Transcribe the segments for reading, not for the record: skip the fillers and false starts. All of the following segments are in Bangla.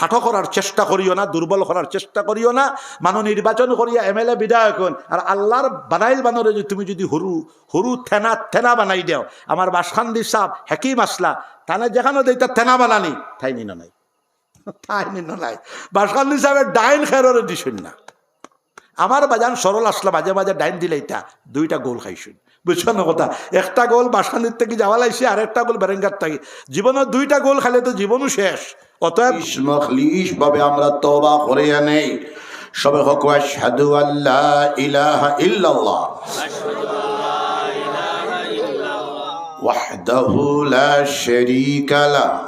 খাটো করার চেষ্টা করিও না, দুর্বল করার চেষ্টা করিও না। মানুষ নির্বাচন করিয়া এমএলএ বিধায়ক হন, আর আল্লাহর বানাইল বানরে তুমি যদি হরু থেনা বানাই দেও। আমার বাসখান্দি সাহ হেকিম আসলা তাহলে যেখানে দেয় থেনা বানানি তাই নিন নাই, তাই নিন নাই। বাসখান্দি সাহেবের ডাইন খেররে দিছুন না। আমার বাজান সরল আসলা মাঝে মাঝে ডাইন দিলে এটা 2টা গোল খাইছুন, বুঝছো না কথা? একটা গোল বাসখান্দির থেকে যাওয়া লাগছে, আর একটা গোল বেরেঙ্গার থেকে। জীবনে 2টা গোল খাইলে তো জীবনও শেষ। অতএব মখলিস ভাবে আমরা তওবা করে নেই। সবে হোক আশহাদু আল্লা ইলাহা ইল্লাল্লাহ ওয়াহদাহু লা শারীকা লাহু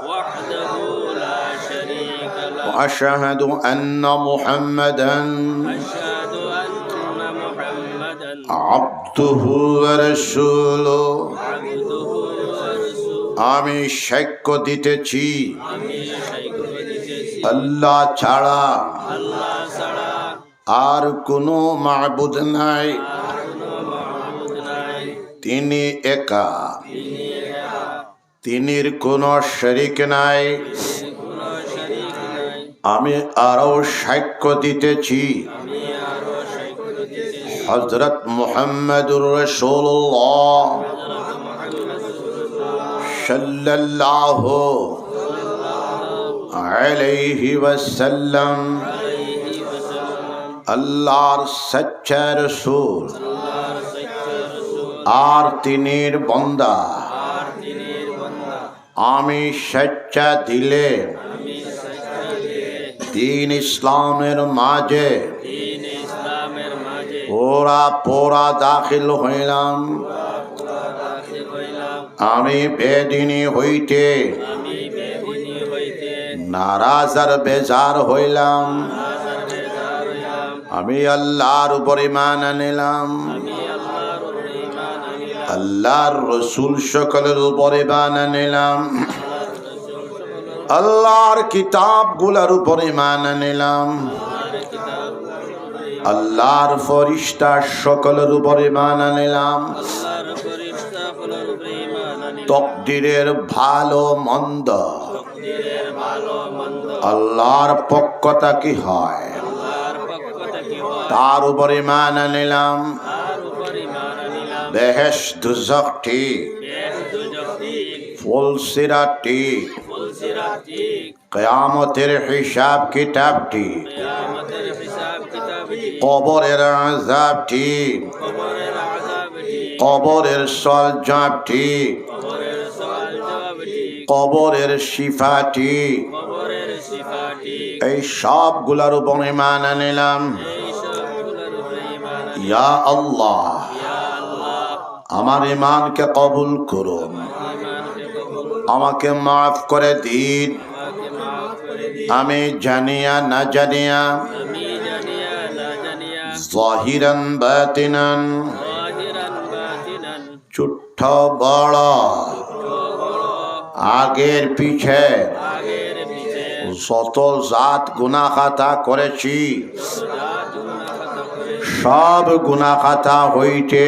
ওয়া আশহাদু আন্না মুহাম্মাদান আবদুহু ওয়া রাসূলুহু। আমি সাক্ষ্য দিতেছি আল্লাহ ছাড়া আর কোনো মাবুদ নাই, তিনি একা, তিনির কোনো শরীক নাই। আমি আরো সাক্ষ্য দিতেছি হযরত মুহাম্মদুর রাসূলুল্লাহ সাল্লাল্লাহু আলাইহি ওয়াসাল্লাম আল্লাহর সচ্চা রাসূল আর তিনির বান্দা। আমি সচ্চা দিলে দ্বীন ইসলামের মাঝে পোরা দাখিল হইলাম। আমি বেদিনী হইতে নারাজ আর বেজার হইলাম। আমি আল্লাহর উপর ঈমান আনিলাম, আল্লাহর রসুল সকলের উপর ঈমান আনিলাম, আল্লাহর কিতাব গুলার উপর ঈমান আনিলাম, আল্লাহর ফরিশতা সকলের উপর ঈমান আনিলাম। তকদিরের ভালো মন্দ আল্লাহর পক্ষ থেকে হয়, তার উপর ঈমান আনিলাম। বেহেশত দোজখ ঠিক, ফুলসিরাত ঠিক, কিয়ামতের হিসাব কিতাব ঠিক, কবরের আযাব ঠিক, কবরের সওয়াল ঠিক, কবরের শিফা ঠিক, এই সবগুলোর উপর ঈমান আনিলাম। ইয়া আল্লাহ, আমার ঈমানকে কবুল করুন, আমাকে মাফ করে দিন। আমি জানিয়া না জানিয়া, যাহিরান বাতিনান, ছোট বড়, আগের পিছে যত জাত গুনাহ খাতা করেছি, সব গুনাহ খাতা হইতে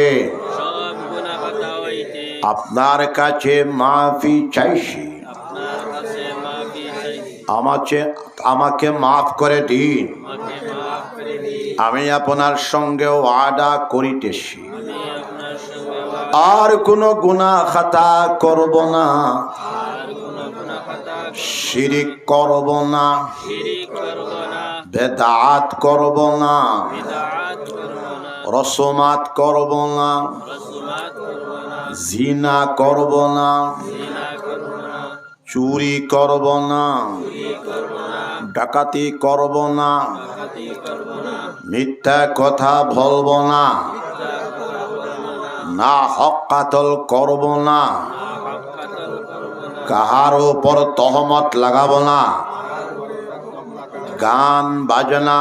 আপনার কাছে মাফি চাইছি। আমাকে মাফ করে দিন। আমি আপনার সঙ্গে ওয়াদা করিতেছি আর কোনো গুনাহ খাতা করব না, শিরিক করব না, বেদাত করব না, রসমাত করব না, জিনা করব না, চুরি করব না, ডাকাতি করব না, মিথ্যা কথা বলব না, না হক কাতল করব না, কাহার উপর তহমত লাগাব না, গান বাজনা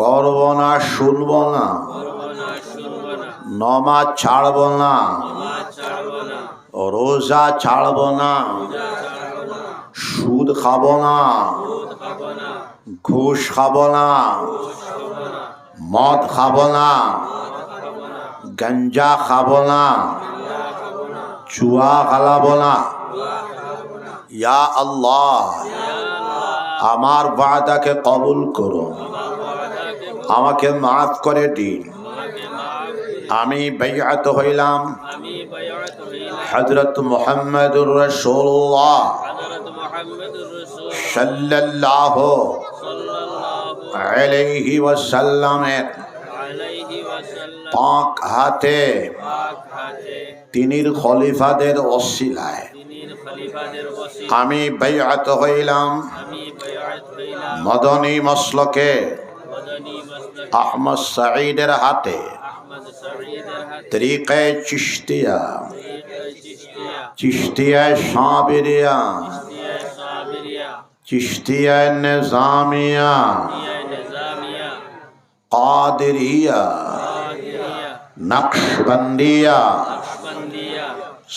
করব না, শুনব না, নমাজ ছাড়ব না, রোজা ছাড়ব না, সুদ খাব না, ঘুষ খাব না, মদ খাব না, গঞ্জা খাব না, জুয়া খেলাব না। ইয়া আল্লাহ, আমার ওয়াদাকে কবুল করুন, আমাকে মাফ করে দিন। আমি বাইআত হইলাম হযরত মুহাম্মদুর রাসূলুল্লাহ সাল্লাল্লাহু আলাইহি ওয়াসাল্লামের পাক হাতে তিনির খলিফাদের ওসিলায় আমি বাইআত হইলাম মদনী মসলকে আহমদ সাঈদের হাতে তরিকে চিশতিয়া, চিশতিয়া সাবিরিয়া, চিশতিয়া নিজামিয়া, কাদেরিয়া, নকশবন্দিয়া,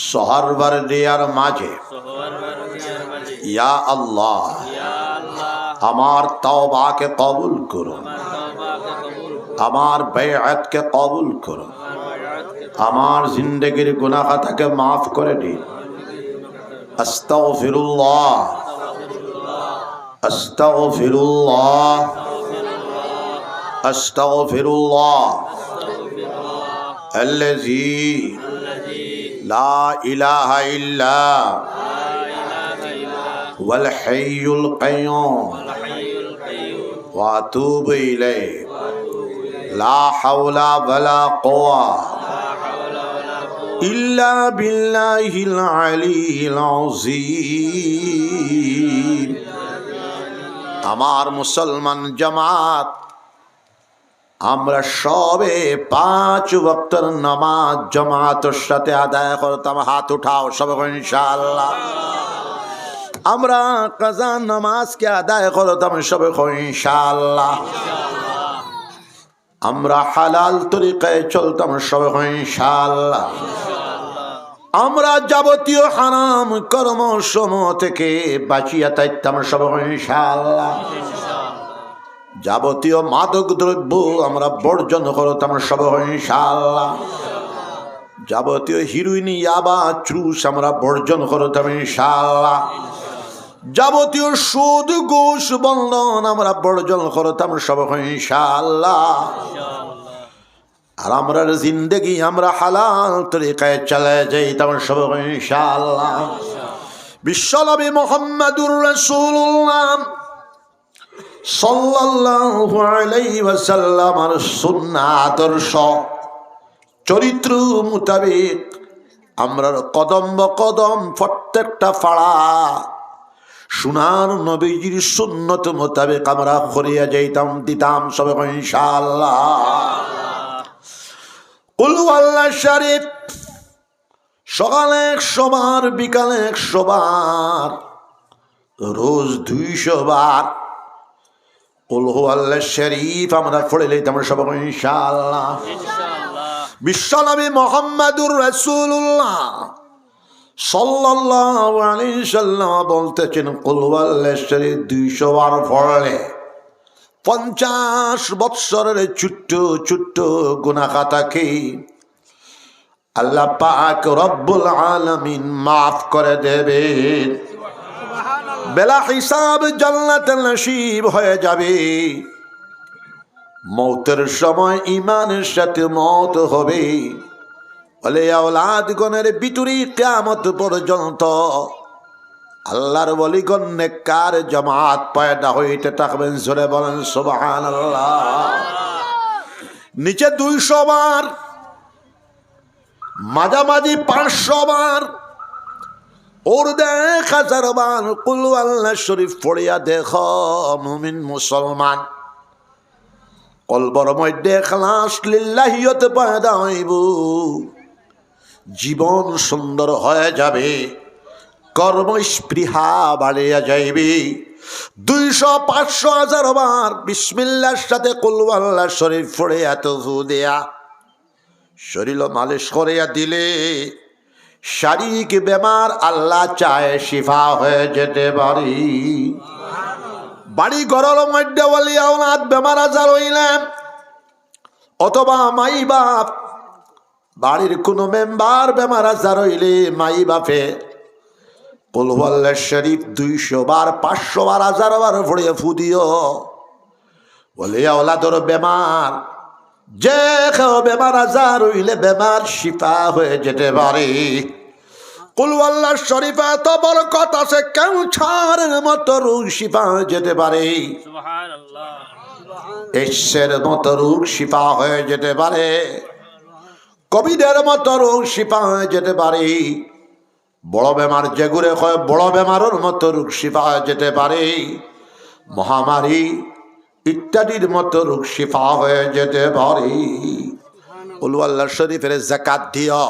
সোহরওয়ার্দিয়ার মাঝে ইয়া আল্লাহ আমার তওবাকে কবুল করুন, আমার বাইআতকে কবুল করুন, আমার জিন্দেগির গুনাহ খাতাকে মাফ করে দিন। আস্তাগফিরুল্লাহ, আস্তাগফিরুল্লাহ, আস্তাগফিরুল্লাহ আল্লাযী লা ইলাহা ইল্লা হুয়াল হাইয়ুল কাইয়্যুম ওয়া আতুবু ইলাইহি লা হাওলা ওয়ালা কুওয়া ইল্লা বিল্লাহিল আলিয়্যিল আযীম। আমার মুসলমান জামাত, আমরা সবে 5 ওয়াক্তের নামাজ জামাতের সাথে আদায় করতাম। হাত উঠাও সবে ইনশাআল্লাহ। আমরা কাজা নামাজকে আদায় করতাম সবে ইনশাআল্লাহ। আমরা হালাল তরিকায় চলতাম সবে ইনশাআল্লাহ। আমরা যাবতীয় হারাম কর্মসমূহ থেকে বাঁচিয়া থাকতাম সবে ইনশাআল্লাহ। যাবতীয় মাদক দ্রব্য আমরা বর্জন করতাম সবে ইনশাআল্লাহ। যাবতীয় হিরোইন, ইয়াবা, চুষ আমরা বর্জন করতাম ইনশাআল্লাহ। যাবতীয় সুদ, ঘুষ, বন্ধন আমরা বর্জন করতাম সবে ইনশাআল্লাহ। আর আমরা জিন্দেগি আমরা হালাল তরিকায় চলে যাইতাম সবে ইনশাআল্লাহ। বিশ্বনবী মুহাম্মদুর রাসূলুল্লাহ সাল্লাল্লাহু আলাইহি ওয়াসাল্লামের সুন্নাহ আদর্শ চরিত্র মোতাবেক আমরা কদম কদম প্রত্যেকটা ফাড়া সোনার নবীজির সুন্নত মোতাবেক আমরা করিয়া যাইতাম, দিতাম সবে ইনশাআল্লাহ। কুল আল্লাহ শরীফ সকালে 100 বার, বিকালে 100 বার, রোজ 200 বার কুল আল্লাহ শরীফ আমরা পড়ে লইতাম সবে ইনশাআল্লাহ। বিশ্বনবী মুহাম্মদুর রাসূলুল্লাহ সাল্লাল্লাহু আলাইহি সাল্লাম বলতেছেন কুল আল্লাহ শরীফ 200 বার পড়লে 50 বৎসরের ছোট্ট ছোট্ট গুনাহ খাতাকে আল্লাহ পাক রব্বুল আলামিন মাফ করে দেবেন। বেলা হিসাব জান্নাতে নসিব হয়ে যাবে। মৌতের সময় ইমানের সাথে মওত হবে। বলে আওলাদগণের ভিতরে কিয়ামত পর্যন্ত আল্লাহর ওলিগণ নেককার জামাত পয়দা হইতে থাকবেন। জোরে বলেন সুবহানাল্লাহ। নিচে 200 বার, মাঝামাঝি 500 বার, ওর 1000 বার কুল আল্লাহ শরীফ পড়িয়া দেখো মুমিন মুসলমান, কলবর মধ্যে ইখলাস লিল্লাহিয়ত পয়দা হইব। জীবন সুন্দর হয়ে যাবে, কর্মস্পৃহা বাড়িয়া যাইবে। 200, 500, 1000 বার বিসমিল্লাহর সাথে কুল আল্লাহ শরীফ পড়ে এত ফু দেয়া শরীর মালিশ করিয়া দিলে শারীরিক বেমার আল্লাহ চায় শিফা হয়ে যেতে পারি। বাড়ি ঘরের মধ্যে বলি আওলাদ বেমার আজার হইলেন, অথবা মাই বাপ বাড়ির কোনো মেম্বার বেমার আজার হইলে মাই বাপে কুল হুয়াল্লাহ শরীফ 200 বার 500 বার 1000 বার পড়ে ফুদিও বলে আওলাদর বেমার যে কেউ বেমার আজার হইলে বেমার শিফা হয়ে যেতে পারে। কুল হুয়াল্লাহ শরীফে এত বরকত আছে ক্যান্সারের মতো রোগ শিফা হয়ে যেতে পারে, সুবহানাল্লাহ এসের মতো রোগ শিফা হয়ে যেতে পারে, কোভিডের মতো রোগ শিফা হয়ে যেতে পারে, বড় বেমার যেগুলো হয় বড় বেমারের মতো রোগ শিফা হয়ে যেতে পারে, মহামারী ইত্যাদির মতো রোগ শিফা হয়ে যেতে পারে। কুল হুয়াল্লাহ শরীফের যাকাত দিও,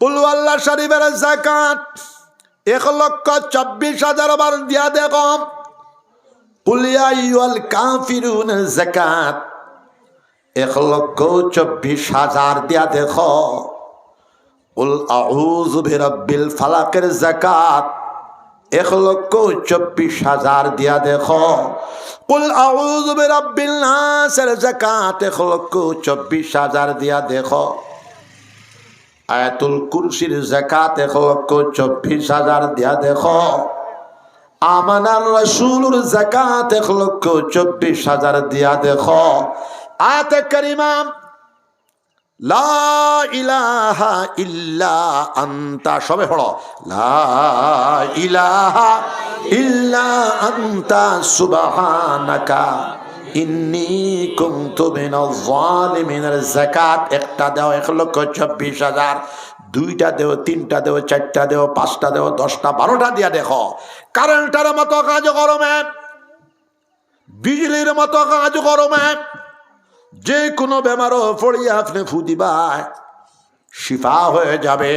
কুল হুয়াল্লাহ শরীফের যাকাত 1,24,000 বার দিয়া দেখো। কুল ইয়া আইয়ুহাল কাফিরুন যাকাত 1,24,000 দিয়া দেখো। কুল আউযু বিরাব্বিল ফালাকের যাকাত 1,24,000 দিয়া দেখো। কুল আউযু বিরাব্বিল নাসের যাকাত 1,24,000 দিয়া দেখো। আয়াতুল কুরসির যাকাত 1,24,000 দিয়া দেখো। আমানার রাসূলুর যাকাত 1,24,000 দিয়া দেখো। আয়াতে কারিমা লা ইলাহা ইল্লা আনতা, সবে পড়ো, লা ইলাহা ইল্লা আনতা সুবহানাকা ইন্নী কুনতু মিনাজ জালিমিনের যাকাত একটা দাও 1,24,000, দুইটা দেও, তিনটা দেও, চারটা দেও, পাঁচটা দেও, 10টা 12টা দিয়া দেখো। কারেন্টের মতো কাজ করবে, বিজলির মতো কাজ করবে, যে কোনো বেমারও পড়িয়া আপনি ফুদিবাই শিফা হয়ে যাবে।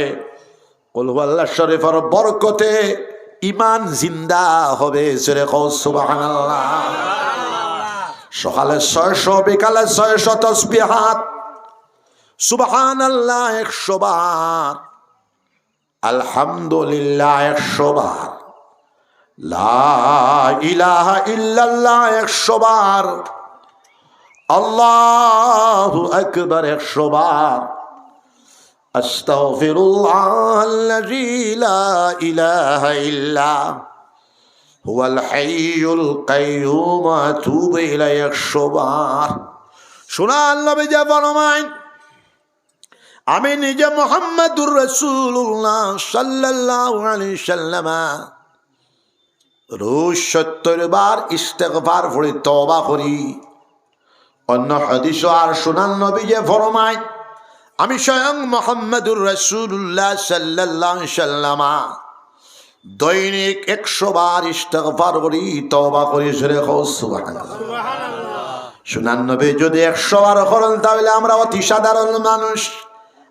কুল হুয়াল্লাহ শরীফের বরকতে ইমান জিন্দা হবে। জোরে কও সুবহানাল্লাহ। সকালে 600, বিকালে 600 তাসবিহাত, সুবহানাল্লাহ 100 বার, আলহামদুলিল্লাহ 100 বার, লা ইলাহা ইল্লাল্লাহ 100 বার, আল্লাহু আকবার 100 বার, আস্তাগফিরুল্লাহাল্লাযী লা ইলাহা ইল্লা হুয়াল হাইয়ুল কাইয়্যুম ওয়া আতুবু ইলাইহি 100 বার। শোনান নবী যে ফরমায়, আমি নিজে মুহাম্মাদুর রাসূলুল্লাহ সাল্লাল্লাহু আলাইহি সাল্লাম রোজ 70 বার ইস্তেগফার পড়ি, তওবা করি। অন্য হাদিস আর শোনান নবী যে ফরমায়, আমি স্বয়ং মুহাম্মাদুর রাসূলুল্লাহ সাল্লাল্লাহু আলাইহি সাল্লাম দৈনিক 100 বার ইস্তেগফার করি, তওবা করি। জোরে কও সুবহানাল্লাহ। শোনান নবী যদি 100 বার করেন তাহলে আমরা অতি সাধারণ মানুষ,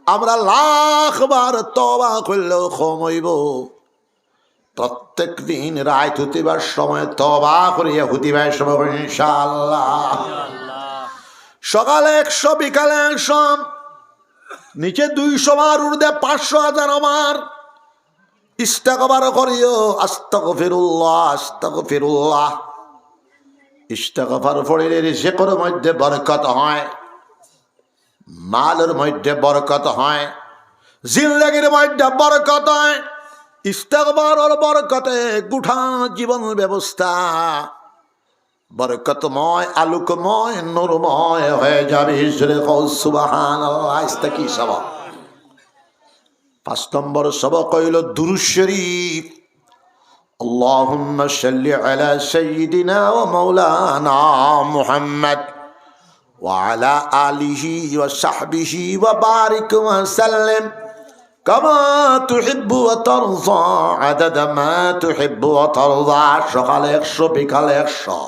আমরা লাখ বার তওবা করলেও কম হইব। প্রত্যেক দিন রাত হইবার সময় তওবা করিয়া হুদিবার সময় ইনশাআল্লাহ। সকালে 100, বিকালে 100, নিচে 200 বার, উর্দে 500,000 বার ইস্তেগফার করিও। আস্তাগফিরুল্লাহ আস্তাগফিরুল্লাহ। ইস্তেগফার পড়িলে রিজিকের মধ্যে বরকত হয়, মালের মধ্যে বরকত হয়, জিন্দেগির মধ্যে বরকত হয়। ইস্তেগফারের বরকতে গোটা জীবন ব্যবস্থা বরকতময়, আলোকময়, নূরময় হয়ে যাবে। জোরে কও সুবহানাল্লাহ। ইস্তাকি সবক 5 নম্বর সবক হইল দুরূদ শরীফ। আল্লাহুম্মা সাল্লি আলা সাইয়্যিদিনা ওয়া মাওলানা মুহাম্মদ ওয়া আলা আলিহি ওয়া সাহবিহি ওয়া বারিক ওয়া সাল্লিম কামা তুহিব্বু ওয়া তারদা আদাদা মা তুহিব্বু ওয়া তারদা। সকালে 100, বিকালে 100,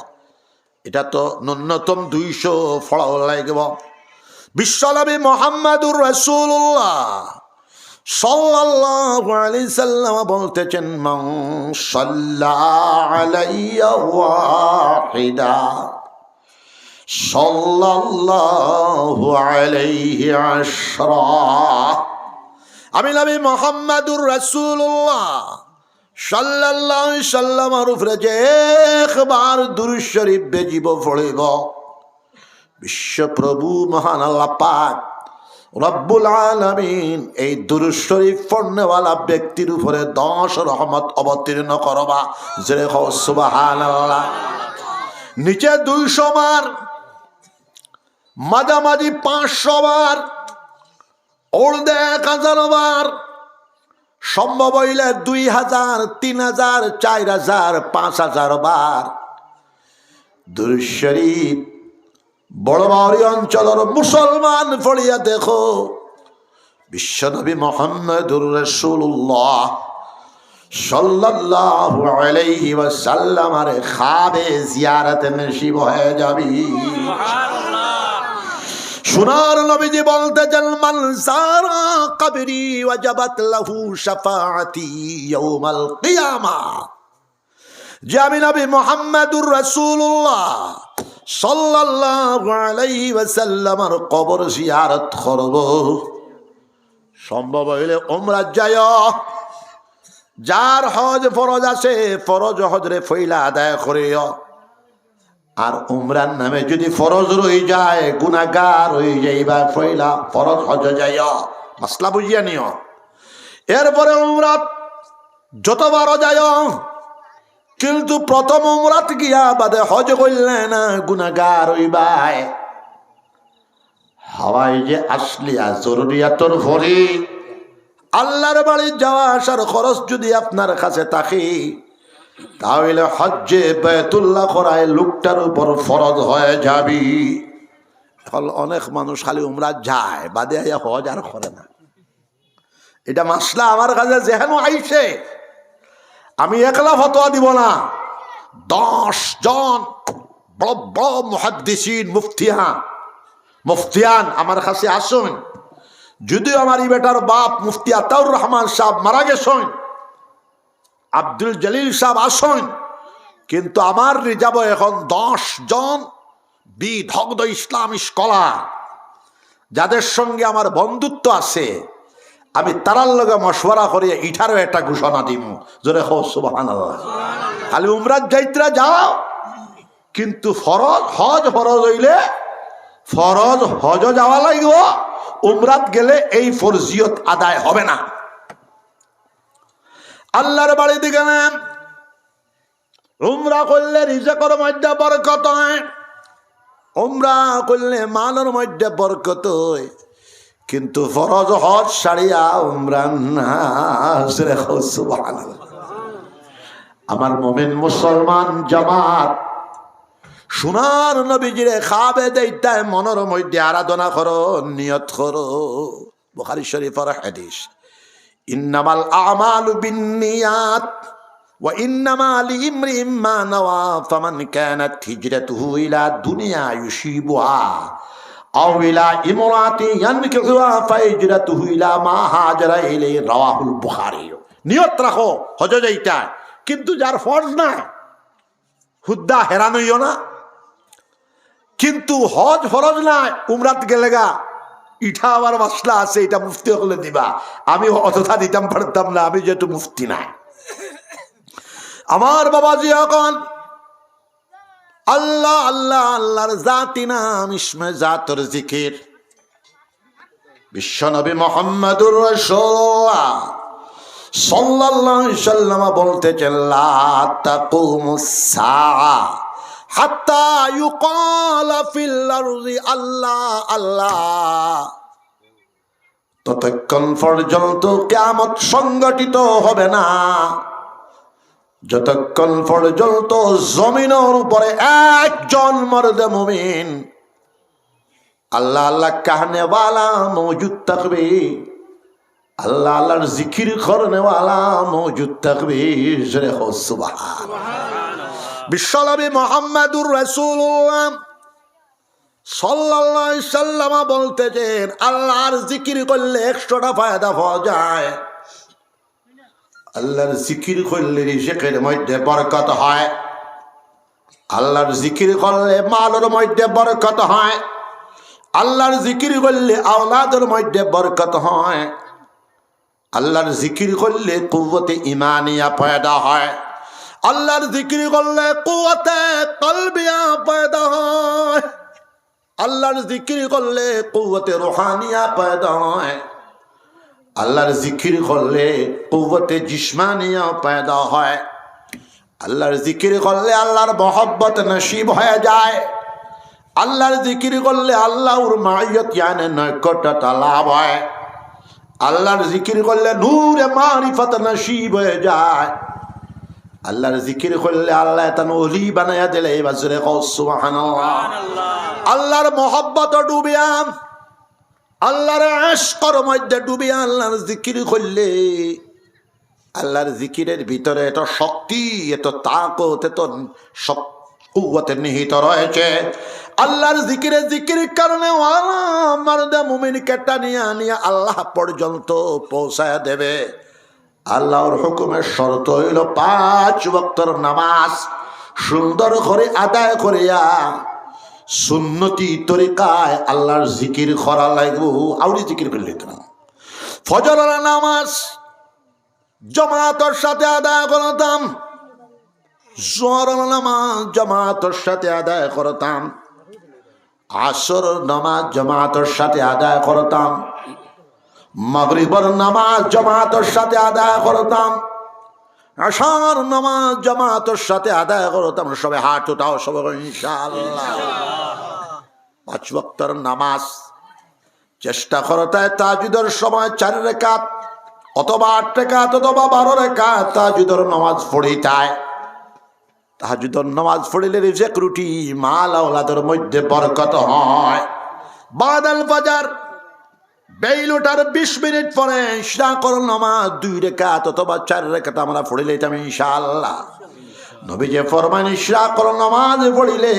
এটা তো ন্যূনতম 200 ফলা লাগবে। বিশ্বনবী মুহাম্মাদুর রাসূলুল্লাহ সাল্লাল্লাহু আলাইহি সাল্লাম বলতেছেন, মান সাল্লা আলাইয়া ওয়াহিদা সাল্লাল্লাহু আলাইহি আশরা। আমি নবী মুহাম্মাদুর রাসূলুল্লাহ সাল্লাল্লাহু আলাইহি সাল্লামের উপরে যে একবার দুরূদ শরীফ বেজিব পড়িব, বিশ্বপ্রভু মহান আল্লাহ পাক রব্বুল আলামিন এই দুরূদ শরীফ পড়নেওয়ালা ব্যক্তির উপরে 10 রহমত অবতীর্ণ করবা। জোরে কও সুবহানাল্লাহ। নিচে 200 বার, মাঝামাঝি 500 বার, ওর্ধে 1000 বার, সম্ভব হইলে 2000, 3000, 4000, 5000 বার দুরূদ শরীফ বড়বাড়ি অঞ্চলের মুসলমান পড়িয়া দেখো। বিশ্বনবী মুহাম্মদুর রাসূলুল্লাহ সাল্লাল্লাহু আলাইহি ওয়াসাল্লাম এর খাবে জিয়ারতে নসিব হয়ে যাবি। সোনার নবীজি বলতেছেন, মান যারা কবরি ওয়াজাবাত লাহু শাফাআতি ইয়াউমাল কিয়ামাহ। যে আমি নবী মুহাম্মদুর রাসূলুল্লাহ সাল্লাল্লাহু আলাইহি ওয়াসাল্লামের কবর জিয়ারত করব, সম্ভব হইলে উমরা যায়। যার হজ ফরজ আছে ফরজ হজরে ফইলা আদায় করিও। আর উমরার নামে যদি ফরজ রই যায় গুনাহগার হয়ে যাইবা, ফইলা ফরজ হজ যায়। মাসলা বুঝিয়া নিও। এরপরে উমরাত যতবার যায়, কিন্তু প্রথম উমরাত গিয়া বাদে হজ করলে না গুনাহগার হইবাই। হাওয়াই যে আসলিয়া জরুরিয়াতর ভরি আল্লাহর বাড়ি যাওয়া আসার খরচ যদি আপনার কাছে থাকে, তাহলে হজ্জে বায়তুল্লাহ করায় লোকটার উপর ফরজ হয়ে যাবি। এখন অনেক মানুষ খালি উমরা যায়, বাদে আইয়া হজ আর করে না। এটা মাসলা আমার কাছে যেহেন আইছে, আমি একলা ফতোয়া দিব না। 10 জন বড় বড় মুহাদ্দিসিন মুফতিয়ান আমার কাছে আসুন। যদিও আমার এই বেটার বাপ মুফতি আতাউর রহমান সাহেব মারা গেছেন, আব্দুল জলিল সাহেব আসুন, কিন্তু আমার রিজার্ভ এখন 10 জন বিদগ্ধ ইসলামী স্কলার, যাদের সঙ্গে আমার বন্ধুত্ব আছে। আমি তারার লগে মশওয়ারা করিয়া ইঠারও একটা ঘোষণা দিব। জোরে কও সুবহানাল্লাহ। খালি উমরাত যাইত্রা যাও, কিন্তু ফরজ হজ ফরজ হইলে ফরজ হজ যাওয়া লাগিব। উমরাত গেলে এই ফরজিয়ত আদায় হবে না। আল্লাহর বাড়ি দিকে উমরা করলে রিজেকের মধ্যে বরকত হয়, উমরা করলে মালের মধ্যে বরকত হয়, কিন্তু ফরজ হজ ছাড়িয়া উমরা না। সুবহানাল্লাহ। আমার মুমিন মুসলমান জামাত, সোনার নবীজিরে খাবে দেইতায় মনের মধ্যে আরাধনা করো, নিয়ত করো। বুখারী শরীফের হাদিস, ইন্নামাল আমালু বিন্নিয়াত ওয়া ইন্নামা লিইমরিইম মা নাওয়া ফামান কানাত হিজরাতুহু ইলা দুনিয়া ইউসিবুহা আও ইলা ইমরাতি ইয়ানকিহুহা ফাহিজরাতুহু ইলা মা হাজারা ইলাইহি। রাওয়াহুল বুখারী। নিয়ত রাখো হজ যাইতা, কিন্তু যার ফরজ না হুদ্দা হেরান হইও না। কিন্তু হজ ফরজ না, উমরাত গেলে গা ইঠা আবার মাসলা আছে, এটা মুফতি হলে দিবা। আমি অতথা দিতাম পারতাম না, আমি যেহেতু মুফতি নাই। আমার বাবাজি এখন আল্লাহ আল্লাহ আল্লাহর জাতি নাম ইসমে জাতর জিকির। বিশ্বনবী মুহাম্মদুর রাসূলুল্লাহ সাল্লাল্লাহু আলাইহি ওয়াসাল্লাম বলতেছেন, লা তাকুমুস সাআ হাত্তা ইউকালা ফিল আরদি আল্লাহ আল্লাহ। ততক্ষণ পর্যন্ত কিয়ামত সংগঠিত হবে না যতক্ষণ পর্যন্ত জমিনের উপরে একজন মর্দে মুমিন আল্লাহ আল্লাহ কাহনে ওয়ালা মওজুদ থাকবে, আল্লাহ আল্লাহর জিকির করনে ওয়ালা মওজুদ থাকবে। জোরে কও সুবহানাল্লাহ। বিশ্বনবী মুহাম্মদুর রাসূলুল্লাহ সাল্লাল্লাহু আলাইহি ওয়াসাল্লাম বলতেছেন, আল্লাহর জিকির করলে 100টা ফায়দা পাওয়া যায়। আল্লাহর জিকির করলে রিজিকের মধ্যে বরকত হয়, আল্লাহর জিকির করলে মালের মধ্যে বরকত হয়, আল্লাহর জিকির করলে আওলাদের মধ্যে বরকত হয়, আল্লাহর জিকির করলে কুওয়াতে ঈমানিয়া পয়দা হয়, আল্লাহর জিকির করলে কুওয়াতে কলবিয়া পয়দা হয়। আল্লাহর জিকির করলে কুওয়াতে রুহানিয়া পয়দা হয়, আল্লাহর জিকির করলে কুওয়াতে জিসমানিয়া পয়দা হয়, আল্লাহর জিকির করলে আল্লাহর মহব্বত নসিব হয়ে যায়, আল্লাহর জিকির করলে আল্লাহর মাইয়ত ইয়ানে নৈকট্যতা লাভ হয়, আল্লাহর জিকির করলে নূরে মারিফত নসিব হয়ে যায়, আল্লাহর জিকির করলে আল্লাহ তান ওলি বানায়া দিলে বাজরে কও সুবহানাল্লাহ। আল্লাহর মহব্বত ডুবিয়া, আল্লাহর ইশকের মধ্যে ডুবিয়া আল্লাহর জিকির করলে, আল্লাহর জিকিরের ভিতরে এত শক্তি, এত তাকত, এত কুওয়াত নিহিত রয়েছে। আল্লাহর জিকিরের কারণে মারদা মুমিনকে টানিয়া নিয়ে আল্লাহ পর্যন্ত পৌঁছায় দেবে। আল্লাহর হুকুমের শর্ত হইল 5 ওয়াক্তের নামাজ সুন্দর করে আদায় করিয়া সুন্নতি তরিকায় আল্লাহর জিকির করা লাগবে। আউরি জিকির করলে তো না। ফজরের নামাজ জামাতের সাথে আদায় করতাম, জোহরের নামাজ জামাতের সাথে আদায় করতাম, আসরের নামাজ জামাতের সাথে আদায় করতাম, মাগরিবের নামাজ জামাতের সাথে আদায় করতাম, আশার নামাজ জামাতের সাথে আদায় করতাম। সবে হাত উঠাও, সবে ইনশাআল্লাহ। 5 ওয়াক্তের নামাজ চেষ্টা করতে তাহাজ্জুদের সময় 4 রাকাত অথবা 8 রাকাত অথবা 12 রাকাত তাহাজ্জুদের নামাজ পড়িতায়। তাহাজ্জুদের নামাজ পড়িলে রিজিক রুটি মাল আওলাদের মধ্যে বরকত হয়। বাদাল ফাজার বেইল ওঠার 20 মিনিট পরে ইশরাকর নামাজ 2 রাকাত অথবা 4 রাকাত আমরা পড়িলে এটা ইনশাআল্লাহ। নবীজি ফরমান ইশরাকর নামাজ পড়িলে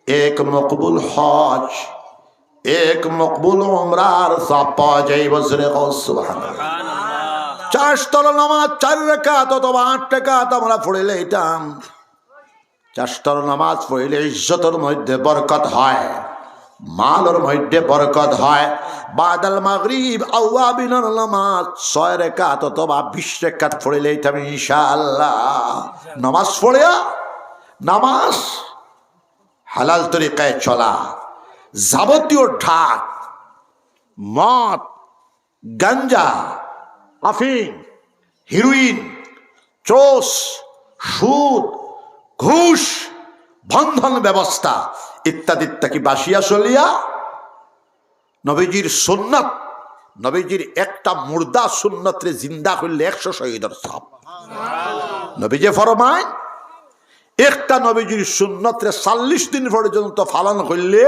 এক মকবুল হজ, এক মকবুল উমরার সওয়াব পাওয়া যায়। বজরে সুবহানাল্লাহ। 4 স্তর নামাজ 4 রাকাত অথবা 8 রাকাত আমরা পড়িলে এটা 4 স্তর নামাজ পড়িলে ইজ্জতের মধ্যে বরকত হয়, মালের মধ্যে বরকত হয়। বাদাল মাগরিব আওয়াবিনের নামাজ 6 রাকাত অথবা 20 রাকাত পড়িলে এটা ইনশাআল্লাহ। নামাজ পড়িয়া নামাজ হালাল তরিকায় চলা, যাবতীয় ঢাক, মদ, গাঞ্জা, আফিম, হিরোইন, চোষ, সুদ, ঘুষ, বন্ধন ব্যবস্থা ইত্যাদি ইত্যাদি বাসিয়া চলিয়া নবীজির সুন্নাত, নবীজির একটা মুর্দা সুন্নতরে জিন্দা করলে 100 শহীদের সওয়াব। নবীজি ফরমায় একটা নবীজির সুন্নতরে 40 দিন পর্যন্ত পালন করলে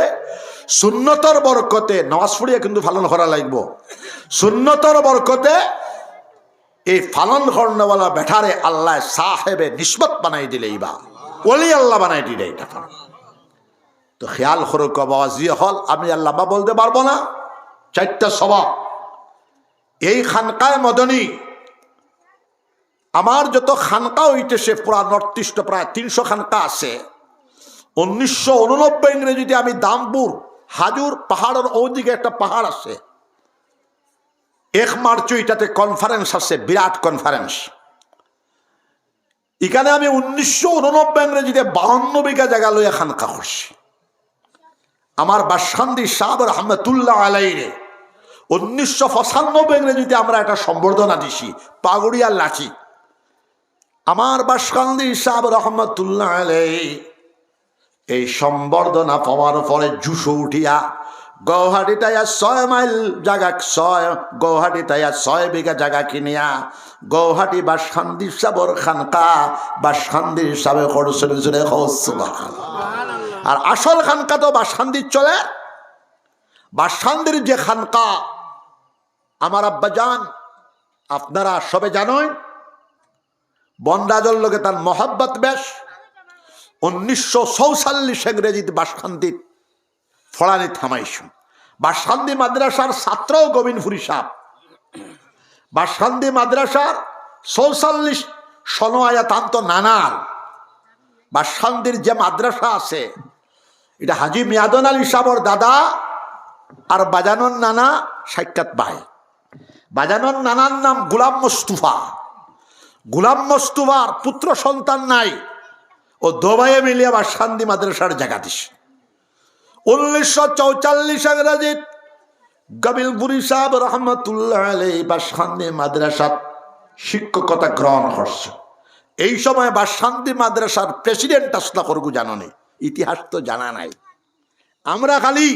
সুন্নতর বরকতে, নামাজ পড়িয়া কিন্তু পালন করা লাগবে, সুন্নতর বরকতে এই পালন করনেওয়ালা বেঠারে আল্লাহ সাহেবে নিসবত বানাই দিলে, বা ওলি আল্লাহ বানাই দিলে। এটা তো খেয়াল করো বাবাজি হল, আমি আল্লাহ বলতে পারবো না। 4টা সবাব এই খানকায় মদনী, আমার যত খানকা হইতেছে পুরা নর্থ ইস্ট প্রায় 300 খানকা আছে। 1989 ইংরেজিতে আমি দামপুর হাজুর পাহাড়ের ওদিকে একটা পাহাড় আছে, 1 মার্চ এটাতে কনফারেন্স আছে, বিরাট কনফারেন্স। এখানে আমি 1989 ইংরেজিতে 52 বিঘা জায়গা লইয়া খানকা করছি। আমার বাসখান্দি সাহেব রহমতুল্লাহ আলাইরে 1995 ইংরেজিতে আমরা একটা সম্বর্ধনা দিছি, পাগুড়িয়ার লাঠি। আমার বাসখান্দি সাহেব রহমতুল্লাহ আলাই এই সম্বর্ধনা পাওয়ার পরে জুসো উঠিয়া গৌহাটিটাইয়া 6 মাইল জায়গা, গৌহাটিটাইয়া 6 বিঘা জায়গা কিনিয়া গৌহাটি বাসখান্দি সাহেবর খানকা বাসখান্দি সাহেব করছিল। আর আসল খানকা তো বাসখান্দির চলে। বাসখান্দির যে খানকা আমার আব্বাজান আপনারা সবে জানেন, বন্দাজল লোকে তার মহব্বত বেশ। 1944 ইংরেজিতে বাসখান্দির ফড়ানি থামাইছ। বাসখান্দি মাদ্রাসার ছাত্র গোবিন্দপুরী সাহেব, বাসখান্দি মাদ্রাসার 44 সনো আয়াতান্ত নানার বাসখান্দির যে মাদ্রাসা আছে এটা হাজি মিয়াদন আলী সাহেবর দাদা আর বাজানোর নানা সাক্ষাৎ ভাই। বাজানোর নানার নাম গোলাম মোস্তফা। গোলাম মোস্তফার পুত্র সন্তান নাই, ও 2 ভাইয়ে মিলিয়ে বাসখান্দি মাদ্রাসার জায়গা দিস। 1944 ইংরেজি গবিলপুরি সাহেব রহমতুল্লাহ আলাইহি বাসখান্দি মাদ্রাসাত শিক্ষকতা গ্রহণ করছে। এই সময় বাসখান্দি মাদ্রাসার প্রেসিডেন্ট আসলা করগু জানো নেই, ইতিহাস তো জানা নাই। আমরা খালি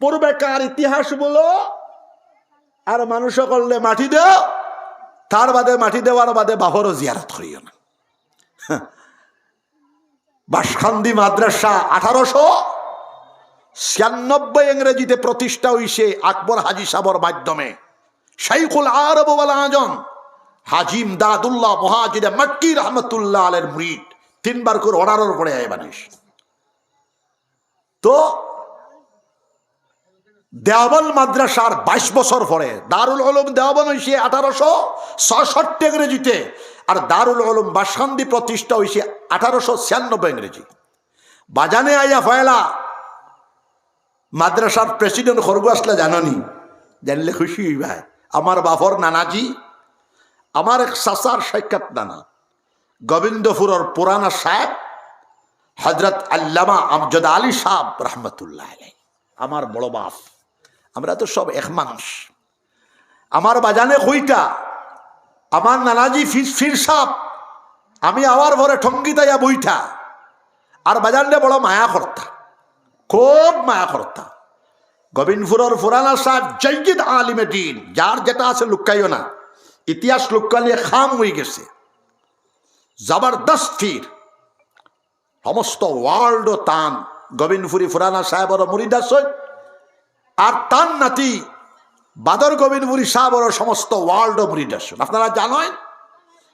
পূর্বেকার ইতিহাস বলো আর মানুষ করলে মাটি দেও, তার বাদে মাটি দেওয়ার বাদে বাবরও জিয়ারত করিও না। বাসখান্দি মাদ্রাসা 1896 ইংরেজিতে প্রতিষ্ঠা হইছে আকবর হাজি সাবর মাধ্যমে। শাইখুল আরব ওয়াল আজম হাজি ইমদাদুল্লাহ মুহাজির মক্কি রহমতুল্লাহ আলাইহির মুরিদ 3 বার করে অর্ডারের পরে আয় বানিস। তো দেওবন্দ মাদ্রাসার 22 বছর পরে দারুল উলুম দেওবন্দ হইছে 1866 ইংরেজিতে, আর দারুল উলুম বাসখান্দি প্রতিষ্ঠা হইছে 1896 ইংরেজি। বাজানে আইয়া ফয়লা মাদ্রাসার প্রেসিডেন্ট খরগু আসলে জাননি, জানলে খুশি হইবাই। আমার বাপর নানাজি, আমার এক চাচার সাক্ষাৎ নানা গোবিন্দপুরের পুরানা সাহেব হজরত আল্লামা আমজদ আলী সাহেব রহমতুল্লাহ আলাইহি, আমার বড় বাপ। আমরা তো সব এক মানুষ। আমার বাজানে কইটা আমার নানাজি ফির সাহেব, আমি আওয়ার ভরে ঠঙ্গিতাইয়া বইটা, আর বাজানরে বড় মায়া করতা, খুব মায়া করতা। গোবিন্দপুরের পুরানা সাহেব জয়্যিদ আলিমে দিন, যার যেটা আছে লুকাইও না, ইতিহাস লুকালিয়ে খাম হয়ে গেছে। জবরদস্ত ফির, সমস্ত ওয়ার্ল্ড তান গোবিন্দপুরি পুরানা সাহেবর মুরিদ আছে, আর তান নাতি বাদর গোবিন্দপুরি সাহেবর সমস্ত ওয়ার্ল্ড মুরিদ আছে। আপনারা জানেন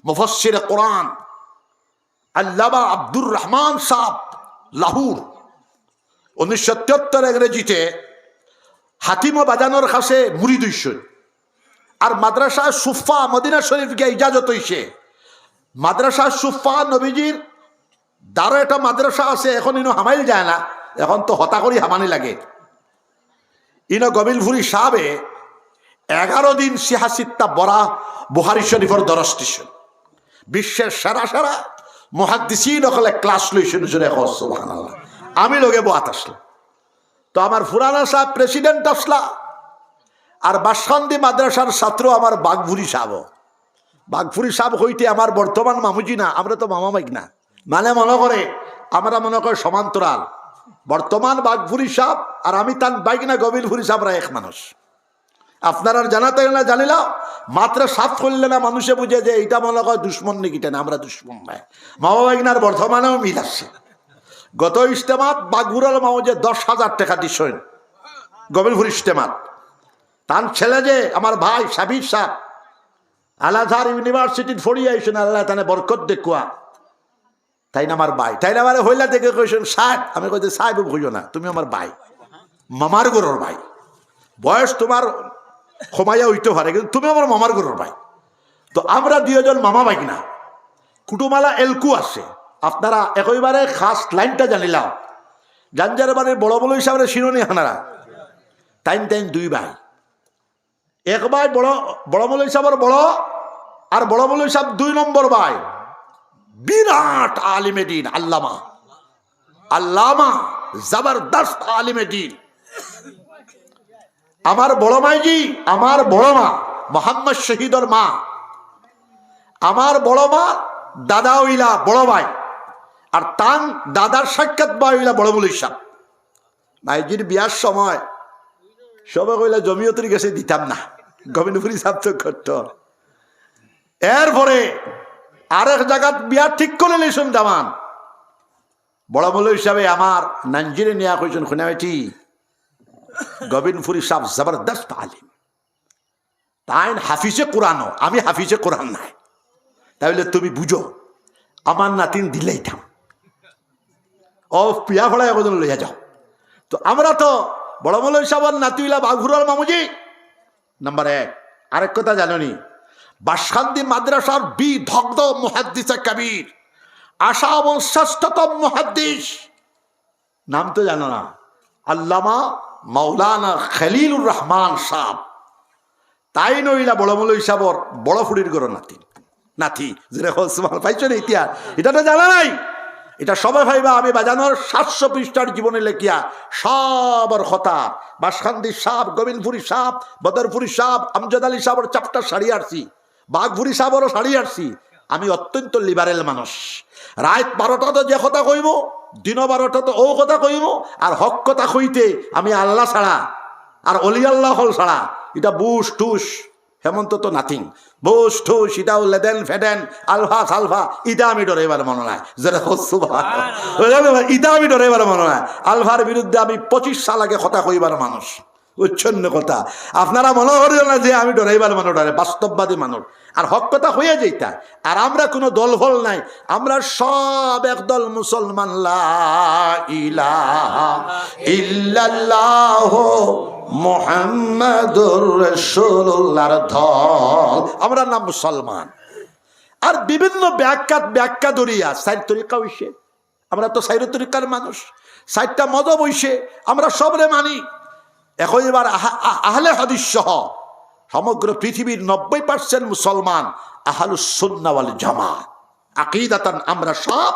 মুফাসসির কোরআন আল্লামা আব্দুর রহমান সাহেব লাহোর 1973 ইংরেজিতে হাতিমা বাজানোর কাছে মুরিদ হইছেন। আর মাদ্রাসা সুফা মদিনা শরীফকে ইজাজত হইছে। মাদ্রাসা সুফা নবীজির দ্বারা একটা মাদ্রাসা আছে, এখন ইনো হামাইল যায় না, এখন তো হতা করি হামানি লাগে। ইনো গোবিন্দপুরি সাহেবে 11 দিন সিহাসিত্তা বরা বুখারী শরীফের দরস দিছেন। বিশ্বের সেরা সেরা মুহাদ্দিসিন হলে ক্লাস লইছেন, সুবহানাল্লাহ। আমি লগে বাত আসলাম, তো আমার পুরানা সাহেব প্রেসিডেন্ট আসলা, আর বাসখান্দি মাদ্রাসার ছাত্র আমার বাঘপুরি সাহেব। বাঘপুরি সাহেব হইতে আমার বর্তমান মামুজি না, আমরা তো মামা বাইক না, মানে মনে করে আমরা মনে করি সমান্তরাল। বর্তমান বাঘপুরি সাহেব আর আমি তার বাইক না গোবিন্দপুরি সাহেবরা এক মানুষ। আপনারা জানাতে না জানিলাম, মাত্র সাফ করলে না মানুষে বুঝে যে এটা মনে হয় দুশ্মন নাকিটা না, আমরা দুশ্মন ভাই। মামা বাইকনার বর্তমানেও মিল আসছে। গত ইজতেমাত বাঘপুরাল মামু যে 10,000 টাকা দিছেন গোবিন্দপুর ইজতেমাত। তার ছেলে যে আমার ভাই সাবির সাহেব আল আজহার ইউনিভার্সিটির ফড়ি আইসেন, আল্লাহ তানে বরকত দেখুয়া। তাই না আমার ভাই, তাই না আমার হইলা দেখে কইছেন সাহেব। আমি কইতে সাহেব হইও না, তুমি আমার ভাই, মামার গরুর ভাই। বয়স তোমার ক্ষমাইয়া হইতে পারে, কিন্তু তুমি আমার মামার গরুর ভাই। তো আমরা 2 জন মামা ভাই না, কুটুমালা এলকু আছে। আপনারা একইবারে খাস লাইনটা জানিলাম, জানজার বাড়ির বড় বড় হিসাবে শিরোনি হানারা টাইম 2 ভাই। এক ভাই বড় মৌল হিসাবের বড়, আর বড় মৌল হিসাব 2 নম্বর ভাই বিরাট আলিমে দিন আল্লামা জবরদস্ত আলিমে দিন। আমার বড় মাইজি, আমার বড় মা মোহাম্মদ শহীদর মা, আমার বড় মা দাদা হইলা বড় ভাই, আর তান দাদার সাক্ষাৎ ভাই হইলা বড় মৌল হিসাব। মাইজির বিয়ার সময় সবাই কইলা জমিয়তের কাছে দিতাম না, গোবিন্দপুরি সাহেব তো করত। এরপরে আরেক জায়গা বিয়া ঠিক করে নিয়েছেন জামান। বড় মৌল হিসাবে আমার নাঞ্জিরে নিয়া কইছেন, খুনাইটি গোবিন্দপুরি সাহেব জবরদস্ত আলিম, তাই হাফিজে কোরআনও, আমি হাফিজে কোরআন নাই, তাহলে তুমি বুঝো আমার নাতিন দিলেই থাম, ও পিয়া ফড়ায় কজন লইয়া যাও। তো আমরা তো বড় মৌল হিসাবের নাতিলা বাঘুরাল মামুজি নাম্বার 1। আরেক কথা জানি, বাসখান্দি মাদ্রাসার বিদগ্ধ মুহাদ্দিস কবির, আশা এবং শ্রেষ্ঠতম মুহাদ্দিস, নাম তো জানো না, আল্লামা মাওলানা খলিলুর রহমান সাহেব। তাই নইলা বড় মৌল হিসাবর বড় ফুড়ির গড় নাতি যেটা পাইছো না ইতিহাস, এটা তো জানা নাই। এটা সবাই ভাইবা আমি বাজানোর 700 পৃষ্ঠার জীবনে লেখিয়া সবর কথা বাসখান্দি সাপ, গোবিন্দপুরি সাপ, বদরপুরি সাপ, আমজাদ আলী সাহর চাপটা সারিয়ে আসছি, বাঘপুরি সাহরও সারিয়ে আসছি। আমি অত্যন্ত লিবারেল মানুষ। রাত 12টা তো যে কথা কইব, দিন 12টা তো ও কথা কইব, আর হক কথা কইতে আমি আল্লাহ ছাড়া আর অলি আল্লাহ হল ছাড়া এটা বুশ টুস হেমন্ত তো নাথিং। বুশ টুস এটাও লেদেন ফেডেন আলফা সালফা ইটা আমি ডরাইবার মনে নাই, ইটা আমি ডরাইবার মনে নাই। আলফার বিরুদ্ধে আমি 25 সাল আগে কথা কইবার মানুষ, উচ্ছন্ন কথা। আপনারা মনে করিও না যে আমি ডরাইবার মানুষ, ডরে বাস্তববাদী মানুষ। আর হক কথা হইয়া যেটা। আর আমরা কোনো দল ফল নাই, আমরা সব একদল মুসলমান। লা ইলাহা ইল্লাল্লাহ মুহাম্মাদুর রাসূলুল্লাহর দল, আমরা নাম মুসলমান। আর বিভিন্ন ব্যাখ্যা দরিয়া সাইড তরিকা হইছে, আমরা তো সাইড তরিকার মানুষ, সাইডটা মজব হইছে, আমরা সবরে মানি। এখন এবার আহলে হাদিস সহ সমগ্র পৃথিবীর 90% মুসলমান আহলুস সুন্নাহ ওয়াল জামাত আকীদাতান। আমরা সব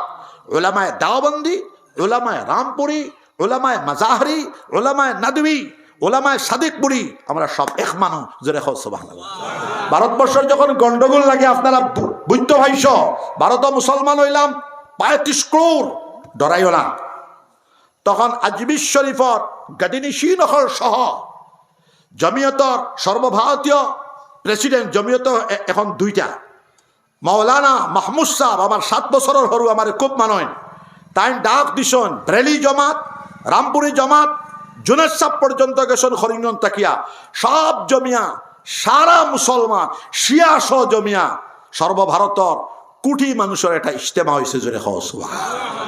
উলামায়ে দাওবন্দি, উলামায়ে রামপুরি, উলামায়ে মাজাহরি, উলামায়ে নাদবী, উলামায়ে সাদিকপুরি, আমরা সব এক মানুষ। জোরে কও সুবহানাল্লাহ। ভারতবর্ষের যখন গন্ডগোল লাগে আপনারা বুঝত ভাইস, ভারত মুসলমান হইলাম 35 ক্রোড়, ডরাইও না। তখন আজমির শরীফর গাদিনী শ্রীনগর সহ জমিয়তর সর্বভারতীয় প্রেসিডেন্ট, জমিয়ত এখন 2টা, মাওলানা মাহমুদ সাহেব আমার 7 বছরের সরু, আমার খুব মানয়। তাই ডাক দিছন ব্রেলি জমাত, রামপুরি জমাত, জুনেদ সাহেব পর্যন্ত গেছেন হরিঙ্গন তাকিয়া, সব জমিয়া সারা মুসলমান শিয়া সহ জমিয়া সর্বভারতর কোটি মানুষের একটা ইজতেমা হয়েছে। জোরে কও সুবহানাল্লাহ।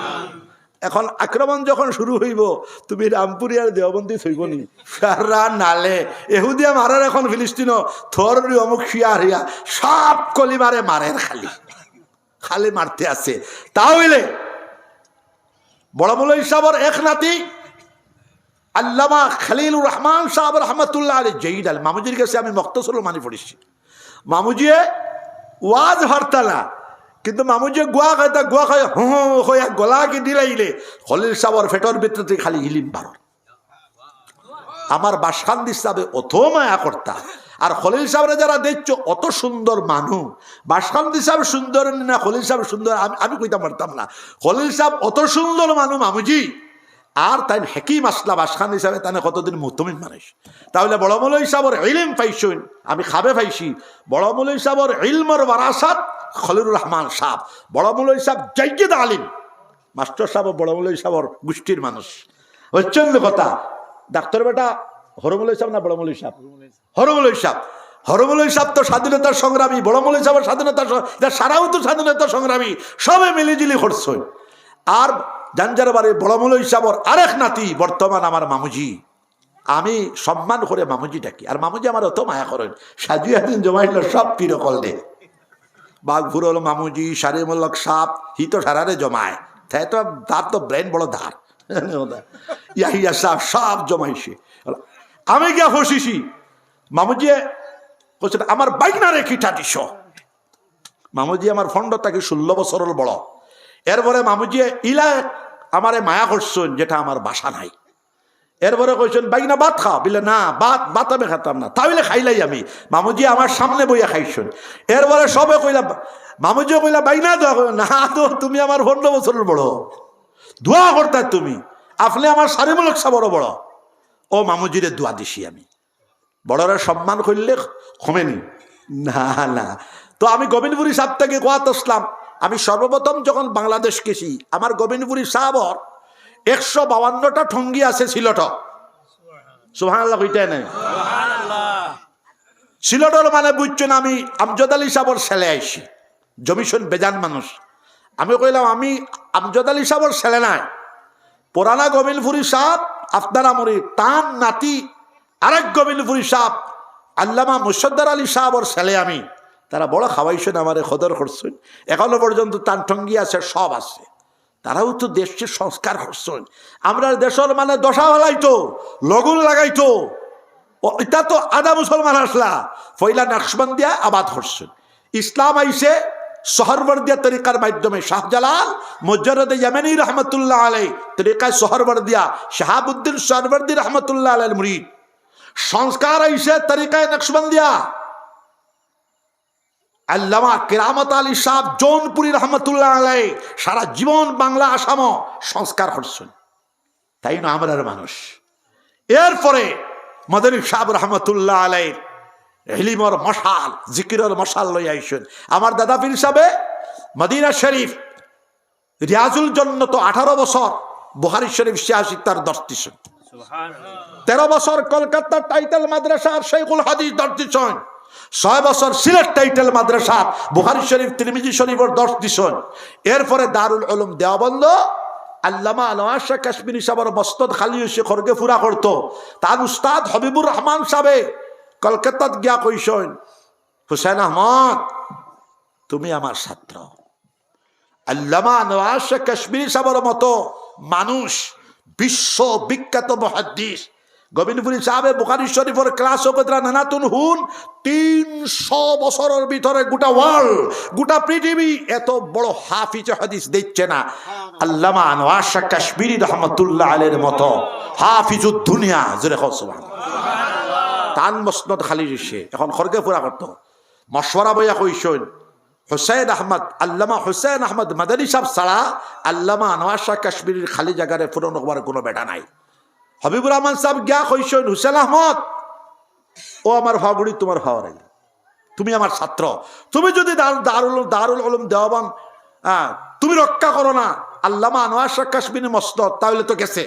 এখন আক্রমণ যখন শুরু হইব, তুমি রামপুরি আর দেওবন্দি থইব নি সারা নালে এহুদিয়া মারার। এখন ফিলিস্তিন থর অমুক শিয়া হিয়া সব কলিমারে মারের, খালি মারতে আছে। তাহলে বড় মৌলভী সাহেবের এক নাতি আল্লামা খলিলুর রহমান সাহেব রহমতুল্লাহ আলাইহি জয়ীদ আল মামুজির কাছে আমি মুক্তাসরুল মানি পড়েছি। মামুজিয়ে ওয়াজ হারতালা, কিন্তু মামুজিয়ে গোয়া খায় হইয়া গলাকে দিলাইলে খলিল সাহেবের ফেটর ভিতরে খালি ইলিম বার। আমার বাসখান্দি সাহেবে অত মায়া করতা। আর খলিল সাহেবরা যারা দেখছো অত সুন্দর মানুষ, বাসখান্দি সাহেব সুন্দর না খলিল সাহেব সুন্দর আমি কইতে পারতাম না। খলিল সাহেব অত সুন্দর মানুষ মামুজি, আর তাই হেকিম আসলা বাসখান হিসাবে তাই কতদিন মুতমিন মানুষ। তাহলে বড় মৌলভী সাহেবের ইলম পাইছেন, আমি খাবে পাইছি। বড় মৌলভী সাহেবের ইলমের বারাসাত খলিলুর রহমান সাহেব, বড় মৌলভী সাহেব জাইয়িদ আলিম, মাস্টার সাহেব বড় মৌলভী সাহেবের গোষ্ঠীর মানুষ। হচ্ছেন কথা। ডাক্তার বেটা হরমৌলভী সাহেব না বড় মৌলভী সাহেব? হরমৌলভী সাহেব। হরমৌলভী সাহেব তো স্বাধীনতার সংগ্রামী, বড় মৌলভী সাহেবের স্বাধীনতার সারাও তো স্বাধীনতার সংগ্রামী, সবে মিলিজিলি করছেন। আর জানজার বাড়ি বড় মৌলভী সাহেবের আরেক নাতি বর্তমান আমার মামুজি, আমি সম্মান করে মামুজি ডাকি। আর মামুজি আমার অত মায়া করেন, সাজিয়া দিন জমাইল সব পিরো করলে বাঘপুর হলো মামুজি, সারিমুল্লক সাপ হি তো সারারে জমায়, তাই তো তার তো ব্রেন বড় ধার, ইয়াহিয়া সাপ সব জমাইছে। আমি গিয়া ফসিছি, মামুজি বলছেন আমার বাইক না রেখি টাটিস। মামুজি আমার ফন্ড তাকে 16 বছরের বড়। এরপরে মামুজি ইলা আমারে মায়া করছেন, যেটা আমার বাসা নাই। এরপরে কইছেন বাইক না ভাত খাও, বলে না ভাত আমি খাতাম না, তাহলে খাইলাই আমি। মামুজি আমার সামনে বইয়া খাইছেন। এরপরে সবে কইলাম, মামুজিও কইলা বাইক না দোয়া কর না, তো তুমি আমার 15 বছরের বড়, দোয়া করতে তুমি, আপনি আমার সারিমুলক সা বড় বড়। ও মামুজিরে দোয়া দিছি আমি। বড়রা সম্মান করলে কমেনি না না। তো আমি গোবিন্দপুরি সাহেব থেকে কোয়াত আসলাম। আমি সর্বপ্রথম যখন বাংলাদেশ গেছি, আমার গোবিন্দপুরি সাহেবর 152টা ঠঙ্গি আছে সিলট। সুবহানাল্লাহ কইতে নাই? সিলটর মানে বুঝছেন, আমি আমজাদ আলী সাহেবর ছেলে আইছি, জমিশন বেজান মানুষ। আমি কইলাম আমি আমজাদ আলী সাহেবর ছেলে নাই, পুরানা গোবিন্দপুরি সাহেব আপনার আমরি তান নাতি আরেক গোবিন্দপুরি সাহেব আল্লামা মুসদ্দার আলী সাহেবর ছেলে আমি। তারা বড় খাওয়াইছেন, আমারে খদর করছেন, এখনো পর্যন্ত তান ঠঙ্গি আছে, সব আছে। তারাও তো দেশকে সংস্কার করছেন। আমরা দেশের মানে দশা হলাইতো, লগুন লাগাইতো, এটা তো আধা মুসলমান আসলা পয়লা নাকশবন্দিয়া আবাদ করছেন। ইসলাম আইসে সোহরবর্দিয়া তরিকার মাধ্যমে শাহজালাল মুজাররদ ইয়ামানি রহমতুল্লাহ আলাই তরিকায় সোহরবর্দিয়া শাহাবুদ্দিন সোহরবর্দি রহমতুল্লাহ আলাইহির মুরিদ সংস্কার আইসে তরিকায় নকশবন্দিয়া আল্লামা কেরামত আলী সাহ জৌনপুরি রহমতুল্লাহ আলাই সারা জীবন বাংলা আসাম সংস্কার করছেন, তাই না আমরার মানুষ। এরপরে মদনী সাহেব রহমতুল্লাহ আলাই হিলিমর মশাল জিকিরর মশাল লই আইসেন। আমার দাদা পীর সাহেবে মদিনা শরীফ রিয়াজুল জন্নত 18 বছর, বুখারী শরীফ 86 তার দর্শ দিছেন। 13 বছর কলকাতার টাইটেল মাদ্রাসার শেখুল হাদিস দর্শ দিছেন। 6 বছর সিলেট টাইটেল মাদ্রাসা বুখারী শরীফ তিরমিজি শরীফের দর্শ দিছেন। এরপরে দারুল উলুম দেওবন্দ আল্লামা আনোয়ার শাহ কাশ্মীরি সাহেবের মস্তদ খালি হইছে খড়গে ফুরা করতো। তার উস্তাদ হবিবুর রহমান সাহেবে কলকাতাত গিয়া কইসেন, হুসেন আহমদ তুমি আমার ছাত্র। আল্লামা আনোয়ার শাহ কাশ্মীরি সাহেবের মতো মানুষ, বিশ্ব বিখ্যাত মুহাদ্দিস গোবিন্দপুরী সাহেবে বুখারী শরীফের ক্লাস কতরা নানাতুন হুন 300 বছরের ভিতরে গোটা ওয়ার্ল্ড, গোটা পৃথিবী এত বড় হাফিজ হাদিস দেখছে না। আল্লামা আনোয়ার শাহ কাশ্মীরি রহমতুল্লাহ আলাইহির মতো হাফিজুদ দুনিয়া, জোরে কও সুবহানাল্লাহ। তান মসনদ খালি দিছে, এখন খড়গে পুরা করতো। মশওয়ারা বইয়া কইছেন হুসাইন আহমদ, আল্লামা হুসাইন আহমদ মাদানী সাহেব ছাড়া আল্লামা আনোয়ার শাহ কাশ্মীরির খালি জায়গারে পূরণ হবার কোনো বেটা নাই। হবিবুর রহমান সাহেব গিয়া কইছেন, হুসেন আহমদ ও আমার ভাগুড়ি তোমার ভাওয়ার, তুমি আমার ছাত্র, তুমি যদি দারুল উলুম দেওয়ান তুমি রক্ষা করো না আল্লামা আনোয়ার শাহ কাশ্মীরি মসনদ, তাহলে তো গেছে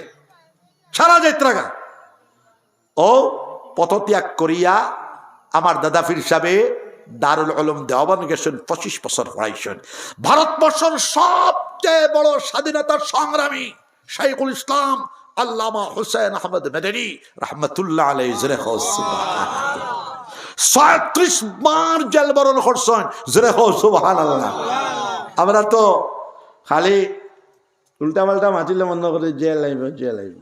সারা যাত্রাগা। ও পথত্যাগ করিয়া আমার দাদা পীর সাহেবে দারুল উলুম দেওয়ান গেছেন, 25 বছর পড়াইছেন। ভারতবর্ষের সবচেয়ে বড় স্বাধীনতার সংগ্রামী শাইখুল ইসলাম আল্লামা হুসাইন আহমদ মাদানী রহমতুল্লাহ আলাইহি 37 বার জেল বরণ করছেন, জোরে হো সুবহানাল্লাহ। আমরা তো খালি উল্টা পাল্টা মাতিলে মনে করে জেল আইব জেল আইব।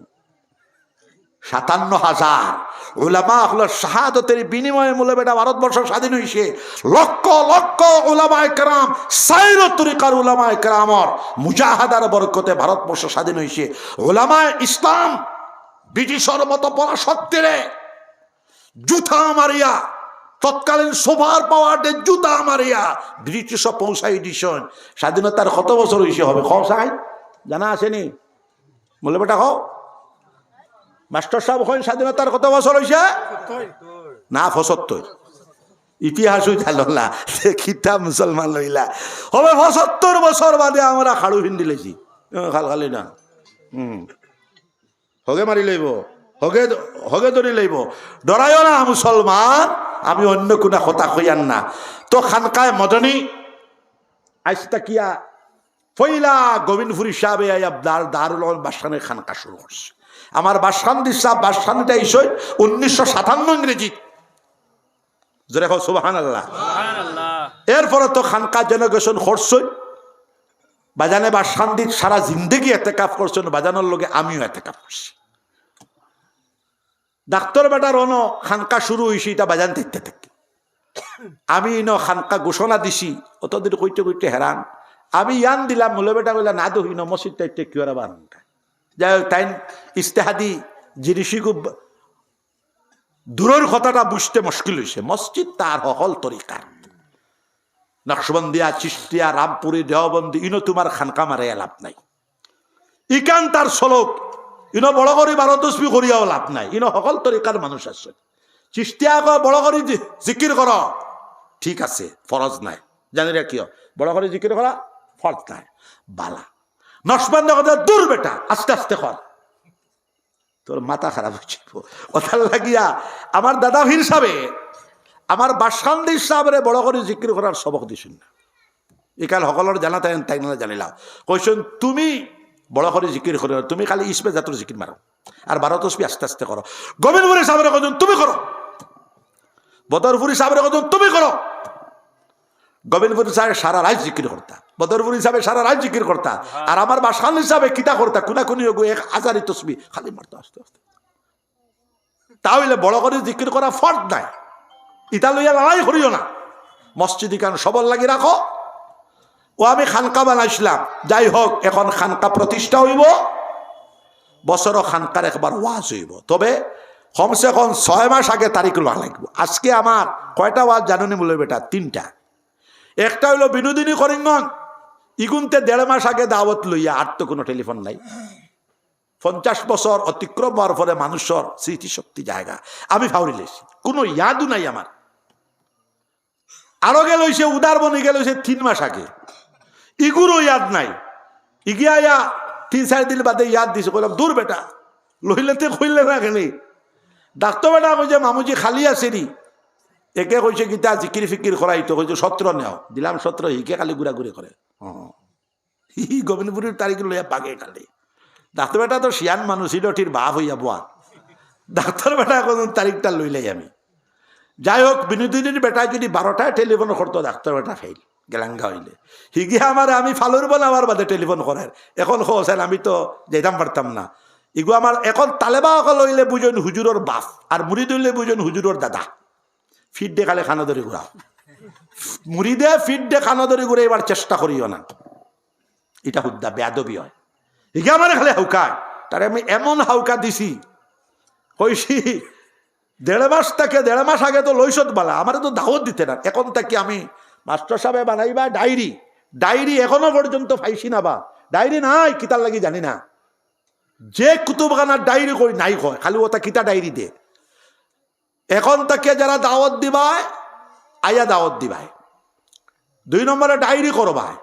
57,000 উলামা হলোর শাহাদতের বিনিময়ে মূল্য বেটা ভারতবর্ষ স্বাধীন হয়েছে। লক্ষ লক্ষ উলামায়ে কেরাম, সাইর তরিকার উলামায়ে কেরামর মুজাহাদার বরকতে ভারতবর্ষ স্বাধীন হয়েছে। উলামায়ে ইসলাম ব্রিটিশের মতো পরাশক্তিরে জুতা মারিয়া, তৎকালীন সুপার পাওয়ারে জুতা মারিয়া ব্রিটিশ পৌঁছাই দিছেন। স্বাধীনতার কত বছর হয়েছে হবে খাই জানা আসেনি? মূল্য বেটা খাও মাস্টার সাহেব হয় স্বাধীনতার কত বছর হয়েছে? না 75। ইতিহাস হইলা কিতাব মুসলমান লইলা হবে 75 বছর বাদে আমরা খাড়ু হিন্দি লেছি খাল খালি না হগে মারি লইব, হগে ধরি লইব। ডরাইও না মুসলমান, আমি অন্য কোনা কথা কইয়ান না। তো খানকায় মদনী আইসটা কিয়া ফইলা গোবিন্দপুরী সাহেবে দারুল উলুম বাসখানে খানকা শুরু করছে। আমার বাসখান্দি সাহেব বাসখানিটা এসে 1957 ইংরেজি, জোরে কও সুবহানাল্লাহ। এরপরে তো খানকা জেনারেশন করছই বাজানে বাসখান্দি সারা জিন্দগি এতেকাফ করছেন, বাজানোর লগে আমিও এতেকাফ করছি। ডাক্তার বেটার অন খানকা শুরু হয়েছে এটা বাজান দেখতে থাকি। আমি ন খানকা ঘোষণা দিছি, অতদিন কইতে কইতে হেরান আমি ইয়ান দিলাম, মূল্য বেটা বললাম না দহি ন মসজিদ টাইতে কি ওরা বারণটা। যাই হোক তাই ইস্তেহাদি জিনিসই খুব দূরের কথাটা বুঝতে মুশকিল হয়েছে। মসজিদ তার হকল তরিকার নকশবন্দিয়া, চিশতিয়া, রামপুরি, দেওবন্দি ইনো তোমার খানকা মারে লাভ নাই। ইকান তার সলক ইনো বড় করে 12 তসবিহ করিয়াও লাভ নাই। ইনো হকল তরিকার মানুষ আছে। চিশতিয়া বড় করে জিকির কর, ঠিক আছে, ফরজ নাই, জানি রে কিয় বড় করে জিকির করা ফরজ নাই, বালা। নকশবন্দি কথা দূর বেটা, আস্তে আস্তে কর, তোর মাথা খারাপ হচ্ছে। ওটার লাগিয়া আমার দাদা পীর সাহেবে আমার বাসখান্দি সাহেবরে বড় করে জিকির করার সবক দিছেন না। একাল সকলের জানা তাই না জানিলাম কইছেন তুমি বড় করে জিকির করো, তুমি খালি ইসমে জাতর জিকির মারো আর 12 তসবিহ আস্তে আস্তে করো। গোবিন্দপুরী সাহেবের কজন তুমি করো, বদরপুরী সাহেবের কজন তুমি করো। গোবিন্দপুরী সাহেব সারা রাত জিকির করতা, বদরপুরী সাহেব সারা রাত জিকির করতা, আর আমার বাসখান্দি সাহেবে কিতা করতা কুনাকুনি 1000 তসবিহ খালি মারতো আস্তে আস্তে। তাহলে বড় করে জিকির করা ফরজ নাই। ইটা লইয়া লড়াই করিও না। মসজিদ কান সবল লাগি রাখো, ও আমি খানকা বানাইছিলাম, যাই হোক এখন খানকা প্রতিষ্ঠা হইব, বছরও খানকার একবার ওয়াজ হইব, তবে কমসে কম 6 মাস আগে তারিখ লওয়া লাগবে। আজকে আমার কয়টা ওয়াজ জানুনি বলে বেটা? 3টা। একটা হইল বিনোদিনী করিমগঞ্জ, ইগুনতে 1.5 মাস আগে দাওয়াত লইয়া, আর তো কোনো টেলিফোন নাই। 50 বছর অতিক্রম হওয়ার পরে মানুষের স্মৃতিশক্তি জায়গা আমি ফাউরি লেছি, কোনো ইয়াদও নাই আমার। আরো গেল হইছে উদারবনে গেল হইছে 3 মাস আগে, ইগুরও ইয়াদ নাই। ইগিয়া 3-4 দিন বাদে ইয়াদ দিছে, কইলাম দূর বেটা লইলেতে কইলে না গেলে। ডাক্তার বেটা কইছে মামুজি খালি আছে নি? একে কইছে গীতা জিকির ফিকির করাই, তো কইছে 17 নেও, দিলাম 17, হিকে খালি ঘুরাঘুরি করে। হি গোবিন্দপুরের তারিখ লইয়া পাগে খালি। ডাক্তার বেটা তো শিয়ান মানুষ, ইডটির বাপ হইয়া বোয়া, ডাক্তার বেটা কোন তারিখটা লইলাই আমি। যাই হোক, বিনোদিনীর বেটায় যদি 12টায় টেলিফোন করতো, ডাক্তার বেটা ফেল গেলাঙ্গা হইলে হিগে আমার আমি ফালুর বলে আমার বাদে টেলিফোন করার। এখন হোসেন আমি তো যেতাম পারতাম না। ইগু আমার এখন তালেবা অকল হইলে বুঝুন হুজুরের বাপ, আর মুড়িদ হইলে বুঝুন হুজুরের দাদা। ফিট দে খালে খানা ধরে ঘুরাও, মুড়িদে ফিট দে খানা ধরে ঘুরে এবার চেষ্টা করিও না, এটা হুদ্দা বেয়াদবি হয়। হিগে আমার খালে হাউকায়, তারে আমি এমন হাউকা দিছি, কইছি 1.5 মাস আগে তো লইসত বালা, আমার তো দাওয়াত দিতে না। এখন থেকে আমি মাস্টার সাহেব বানাইবা ডায়েরি এখনো পর্যন্ত পাইছি না, বা ডায়েরি নাই কিতার লাগি জানি না। যে কুতুবখানার ডায়েরি করি নাই কয়, খালি ওটা কিতা ডায়েরি দে। এখন থেকে যারা দাওয়াত দিবায় আইয়া দাওয়াত দিবায়, 2 নম্বরে ডায়েরি করবায়,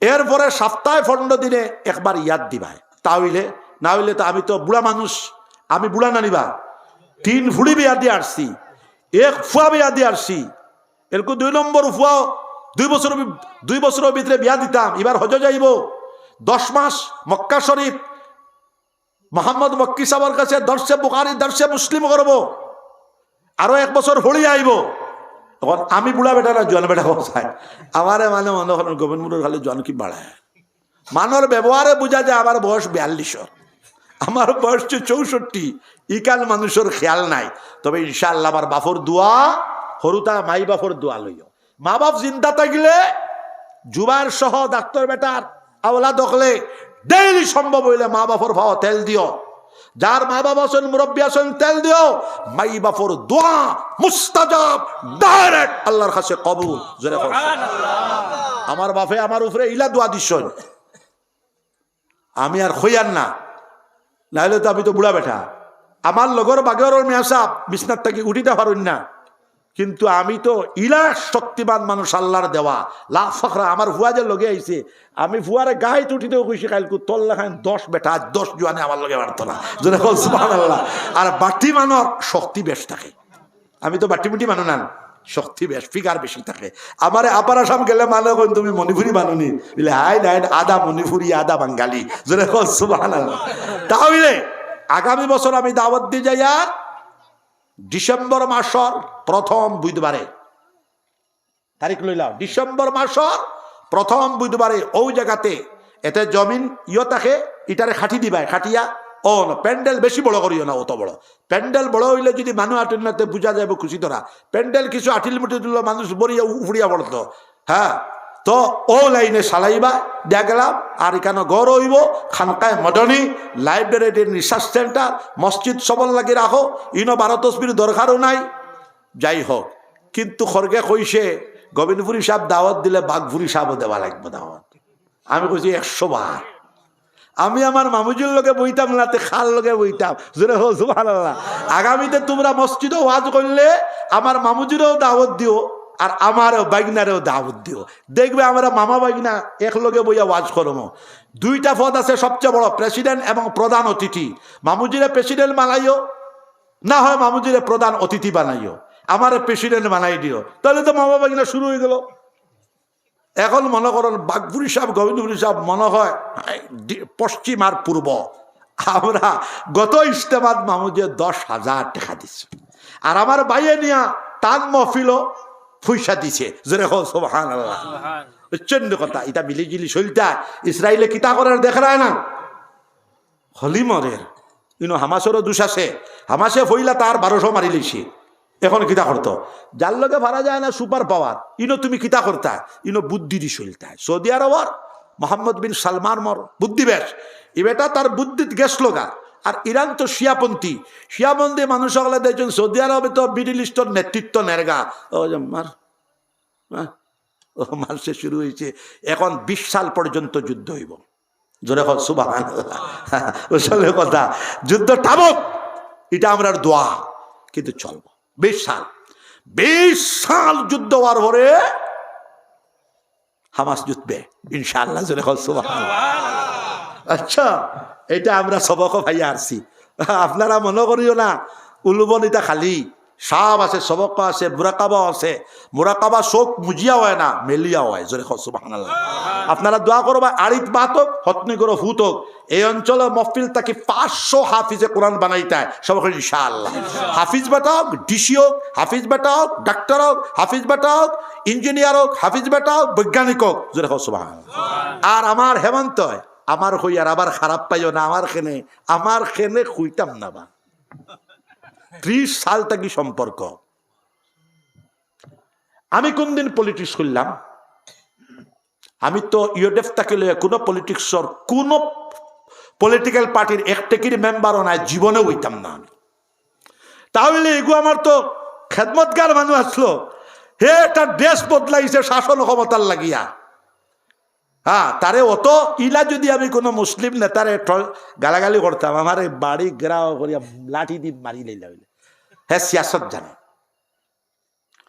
এরপরে সপ্তাহে 15 দিনে একবার ইয়াদ দিবায়। তাহলে না হইলে তো আমি তো বুড়া মানুষ, আমি বুড়া না নিবা। 3 ফুড়ি বিয়া দিয়ে আসছি, 1 ফুয়া বিয়া দিয়ে আসছি, এরকম 2 নম্বর ফুয়াও 2 বছরের ভিতরে বিয়া দিতাম। এবার হজ যাইব 10 মাস মক্কা শরীফ মোহাম্মদ মক্কি সাহেবের কাছে দর্শে বুখারী দর্শে মুসলিম করবো, আরো 1 বছর হলি আইব। তখন আমি বুড়া বেটা না জোয়ান বেটা চাই আমারে মানে মনে করেন গোবিন্দপুরের খালি জন কি বাড়ায়, মানর ব্যবহারে বোঝা যায় আমার বয়স 42, আমার বয়স 64। ইকাল মানুষের খেয়াল নাই। তবে ইনশাআল্লাহ আমার বাপর দোয়া হরুতা মাই বাপর দোয়া লইও। মা বাপ চিন্তা থাকলে জুবাইর সহ ডাক্তার বেটার আওলা দখলে ডেইলি সম্ভব হইলে মা বাপর ভাও তেল দিও। যার মা বাবা আছেন মুরব্বী আছেন তেল দিও। মাই বাপর দোয়া মুস্তাজাব ডাইরেক্ট আল্লাহর কাছে কবুল। জোরে সুবহানাল্লাহ। আমার বাপে আমার উপরে ইলা দোয়া দিছেন, আমি আর খইয়ান না, নাহলে তো আমি তো বুড়া বেটা। আমার লগর বাগের মেয়া সাহেব বিছনার থেকে উঠিতে পারুন না, কিন্তু আমি তো ইলা শক্তিমান মানুষ আল্লাহর দেওয়া লা ফখরা। আমার ফুয়া যে লগে আইছে, আমি ফুয়ারে গায়ে উঠিতেও খুশি খাইলকু তোর লেখান 10 বেটা, আজ 10 জোয়ানে আমার লগে পারতো না। যদি সুবহানাল্লাহ। আর বাটি মানর শক্তি বেশ থাকে, আমি তো বাটি মুটি মানো না, শক্তি বেশ ফিগার বেশি থাকে। আমার আপার আসাম গেলে মানে কোন তুমি মণিপুরি মাননি বলে হাই নাই, আদা মণিপুরি আদা বাঙালি। যদি সুবহানাল্লাহ। তাহলে আগামী বছর আমি দাওয়াত দিয়ে যাই আর ডিসেম্বর মাসের প্রথম বুধবারে, তারিখ লইলাম, ডিসেম্বর মাসের প্রথম বুধবারে ওই জায়গাতে এতে জমিন থাকে, ইটারে খাটি দিবাই, খাটিয়া ও না প্যান্ডেল বেশি বড় করিও না, অত বড় প্যান্ডেল বড় হইলে যদি মানুষ আটিলতে বুঝা যাবে খুশি তোরা। প্যান্ডেল কিছু আটিল মুটি দিল মানুষ বরিয়া উফড়িয়া পড়তো। হ্যাঁ, তো ও লাইনে সালাইবা দেয়া গেলাম। আর এখানে গড় হইব খানকায় মদনী, লাইব্রেরি, রিসার্চ সেন্টার, মসজিদ সবল লাগি রাখো। ইনো 12 তসবির দরকারও নাই। যাই হোক, কিন্তু খড়গে কইছে গোবিন্দপুরি সাহেব দাওয়াত দিলে বাঘপুরি সাহেবও দেওয়া লাগবে দাওয়াত। আমি কইছি 100 বার। আমি আমার মামুজুর লোকে বইতাম না, খাল লোকে বইতাম। জোরে হো সুবহানাল্লাহ। আগামীতে তোমরা মসজিদে ওয়াজ করলে আমার মামুজুরেও দাওয়াত দিও, আর আমার বাইগনারেও দাওয়াত দিও। দেখবে আমরা মামা বাইগনা এক লগে বইয়া ওয়াজ করবো। 2টা পদ আছে সবচেয়ে বড়, প্রেসিডেন্ট এবং প্রধান অতিথি। মামুজিরে প্রেসিডেন্ট বানাইও, না হয় মামুজিরে প্রধান অতিথি বানাইও, আমার প্রেসিডেন্ট বানাই দিও। তাহলে তো মামা বাইগনা শুরু হয়ে গেল। এখন মনে করেন বাঘপুরি সাহেব গোবিন্দপুরি সাহেব মনে হয় পশ্চিম আর পূর্ব। আমরা গত ইজতেমাত মামুজে 10,000 টাকা দিচ্ছে, আর আমার বাইয়ে নিয়া টান মহফিল পয়সা দিছে। জোরে হো সুবহানাল্লাহ। প্রচন্ড কথা। এটা মিলিজিলি চলতা ইসরায়েলে কিতা করার দেখা যায় না, হলি মরের ইনো হামাসেরও দোষ আছে। হামাসে ফইলা তার 1200 মারি লইছে, এখন কিতা করতো যার লগে ভাড়া যায় না সুপার পাওয়ার ইনো তুমি কিতা করতা ইনো বুদ্ধি দি চলতায় সৌদি আরবর মোহাম্মদ বিন সালমান মর বুদ্ধি বেশ এ বেটা তার বুদ্ধিত গেছ লগা আর ইরান তো শিয়াপন্থী শিয়াপন্থী মানুষ সকলে দেখছেন সৌদি আরবে তো মিডিল ইস্টর নেতৃত্ব নেরগা ও যে মার ও মারছে শুরু হয়েছে এখন 20 সাল পর্যন্ত যুদ্ধ হইব জোরে কর সুবহানাল্লাহ আসলে কথা যুদ্ধ থামুক এটা আমরার দোয়া কিন্তু চলবো 20 সাল যুদ্ধ হওয়ার পরে হামাস জিতবে ইনশাআল্লাহ জোরে কর সুবহানাল্লাহ আচ্ছা এটা আমরা সবক ভাইয়া আসছি আপনারা মনে করিও না উলুবনিতা খালি সব আছে সবক আছে মুরাকাবা আছে মুরাকাবা চোখ মুজিয়া হয় না মেলিয়া হয় জোরে সুবহানাল্লাহ আপনারা দোয়া করবা আড়িত বাতক হতনি করো ফুতক এই অঞ্চলে মহফিল তাকে 500 হাফিজে কোরআন বানাইতায় সবক ইনশাআল্লাহ হাফিজ বেটা হোক ডিসি হোক হাফিজ বেটা হোক ডাক্তার হোক হাফিজ বেটা হোক ইঞ্জিনিয়ার হোক হাফিজ বেটা হোক বৈজ্ঞানিক হোক জোরে সুবহানাল্লাহ আর আমার হেমন্ত আমার হইয়ার আবার খারাপ পাইও না আমার খেনে খুইতাম না বা 30 সাল থেকে সম্পর্ক আমি কোন দিন পলিটিক্স করলাম আমি তো ইউডেফ তাকে লইয়া কোনো পলিটিক্সর কোনো পলিটিক্যাল পার্টির একটেকির মেম্বারও নাই জীবনে হইতাম না আমি তাহলে এগু আমার তো খেদমতগার মানুষ আসলো হে তার দেশ বদলাইছে শাসন ক্ষমতার লাগিয়া হ্যাঁ তারে অত ইলা যদি আমি কোনো মুসলিম নেতারে গালাগালি করতাম আমার বাড়ি গ্রাও করিয়া লাঠি দিয়ে মারি লইলা হইলে হ্যাঁ সিয়াসত জানে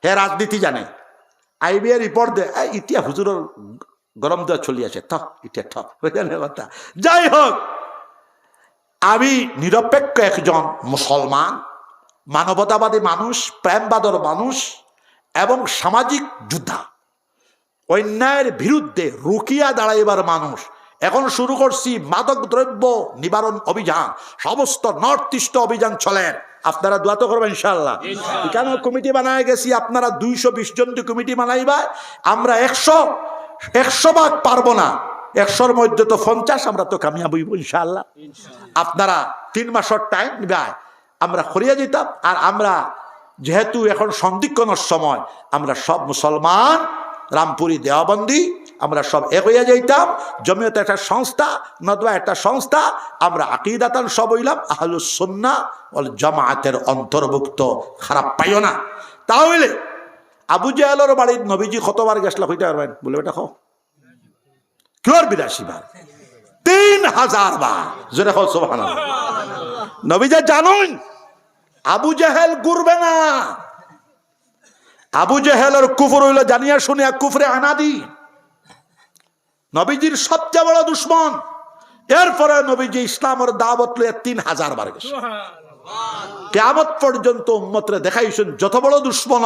হ্যাঁ রাজনীতি জানে আইবিএ রিপোর্ট দে ইতিয়া হুজুরের গরম দেওয়া চলি আছে ঠক ইতিয়া ঠক জানে কথা যাই হোক আমি নিরপেক্ষ একজন মুসলমান মানবতাবাদী মানুষ প্রেমবাদর মানুষ এবং সামাজিক যোদ্ধা অন্যায়ের বিরুদ্ধে রুকিয়া দাঁড়াইবার মানুষ এখন শুরু করছি মাদক দ্রব্য নিবারণ অভিযান সমস্ত নর্থ ইস্ট অভিযান চলেন আপনারা দোয়া তো করবেন ইনশাআল্লাহ কেন কমিটি বানায় গেছি আপনারা 220 জন কমিটি বানাইবা আমরা 100 ভাগ পারবো না 100-র মধ্যে তো 50 আমরা তো কামিয়াব হইব ইনশাআল্লাহ আপনারা 3 মাসের টাইম নিবা আমরা করিয়া যেতাম আর আমরা যেহেতু এখন সন্ধিক্ষণের সময় আমরা সব মুসলমান রামপুরি দেওয়াবন্দি আমরা সব এক হইয়া যাইতাম জমিয়ত একটা সংস্থা নদবা একটা সংস্থা আমরা আকীদাতান সব হইলাম আহলুস সুন্নাহ ওয়াল জামাআতের অন্তর্ভুক্ত খারাপ পাইও না তাহলে আবু জাহেলের বাড়ির নবীজি কতবার গেছলা কইতে পারবেন বলে বেটা কও কিওর 82 বার 3000 বার জোরে কও সুবহানাল্লাহ নবীজি জানুন আবু জাহেল ঘুরবে না আবু জাহেলের কুফর হইল জানিয়া শুনিয়া কুফরে আনাদি নবীজির সবচেয়ে বড় দুশ্মন এরপরে নবীজি ইসলামের দাওয়াত লইয়া 3000 বার গেছে কিয়ামত পর্যন্ত উম্মতরে দেখাইছেন যত বড় দুশ্মন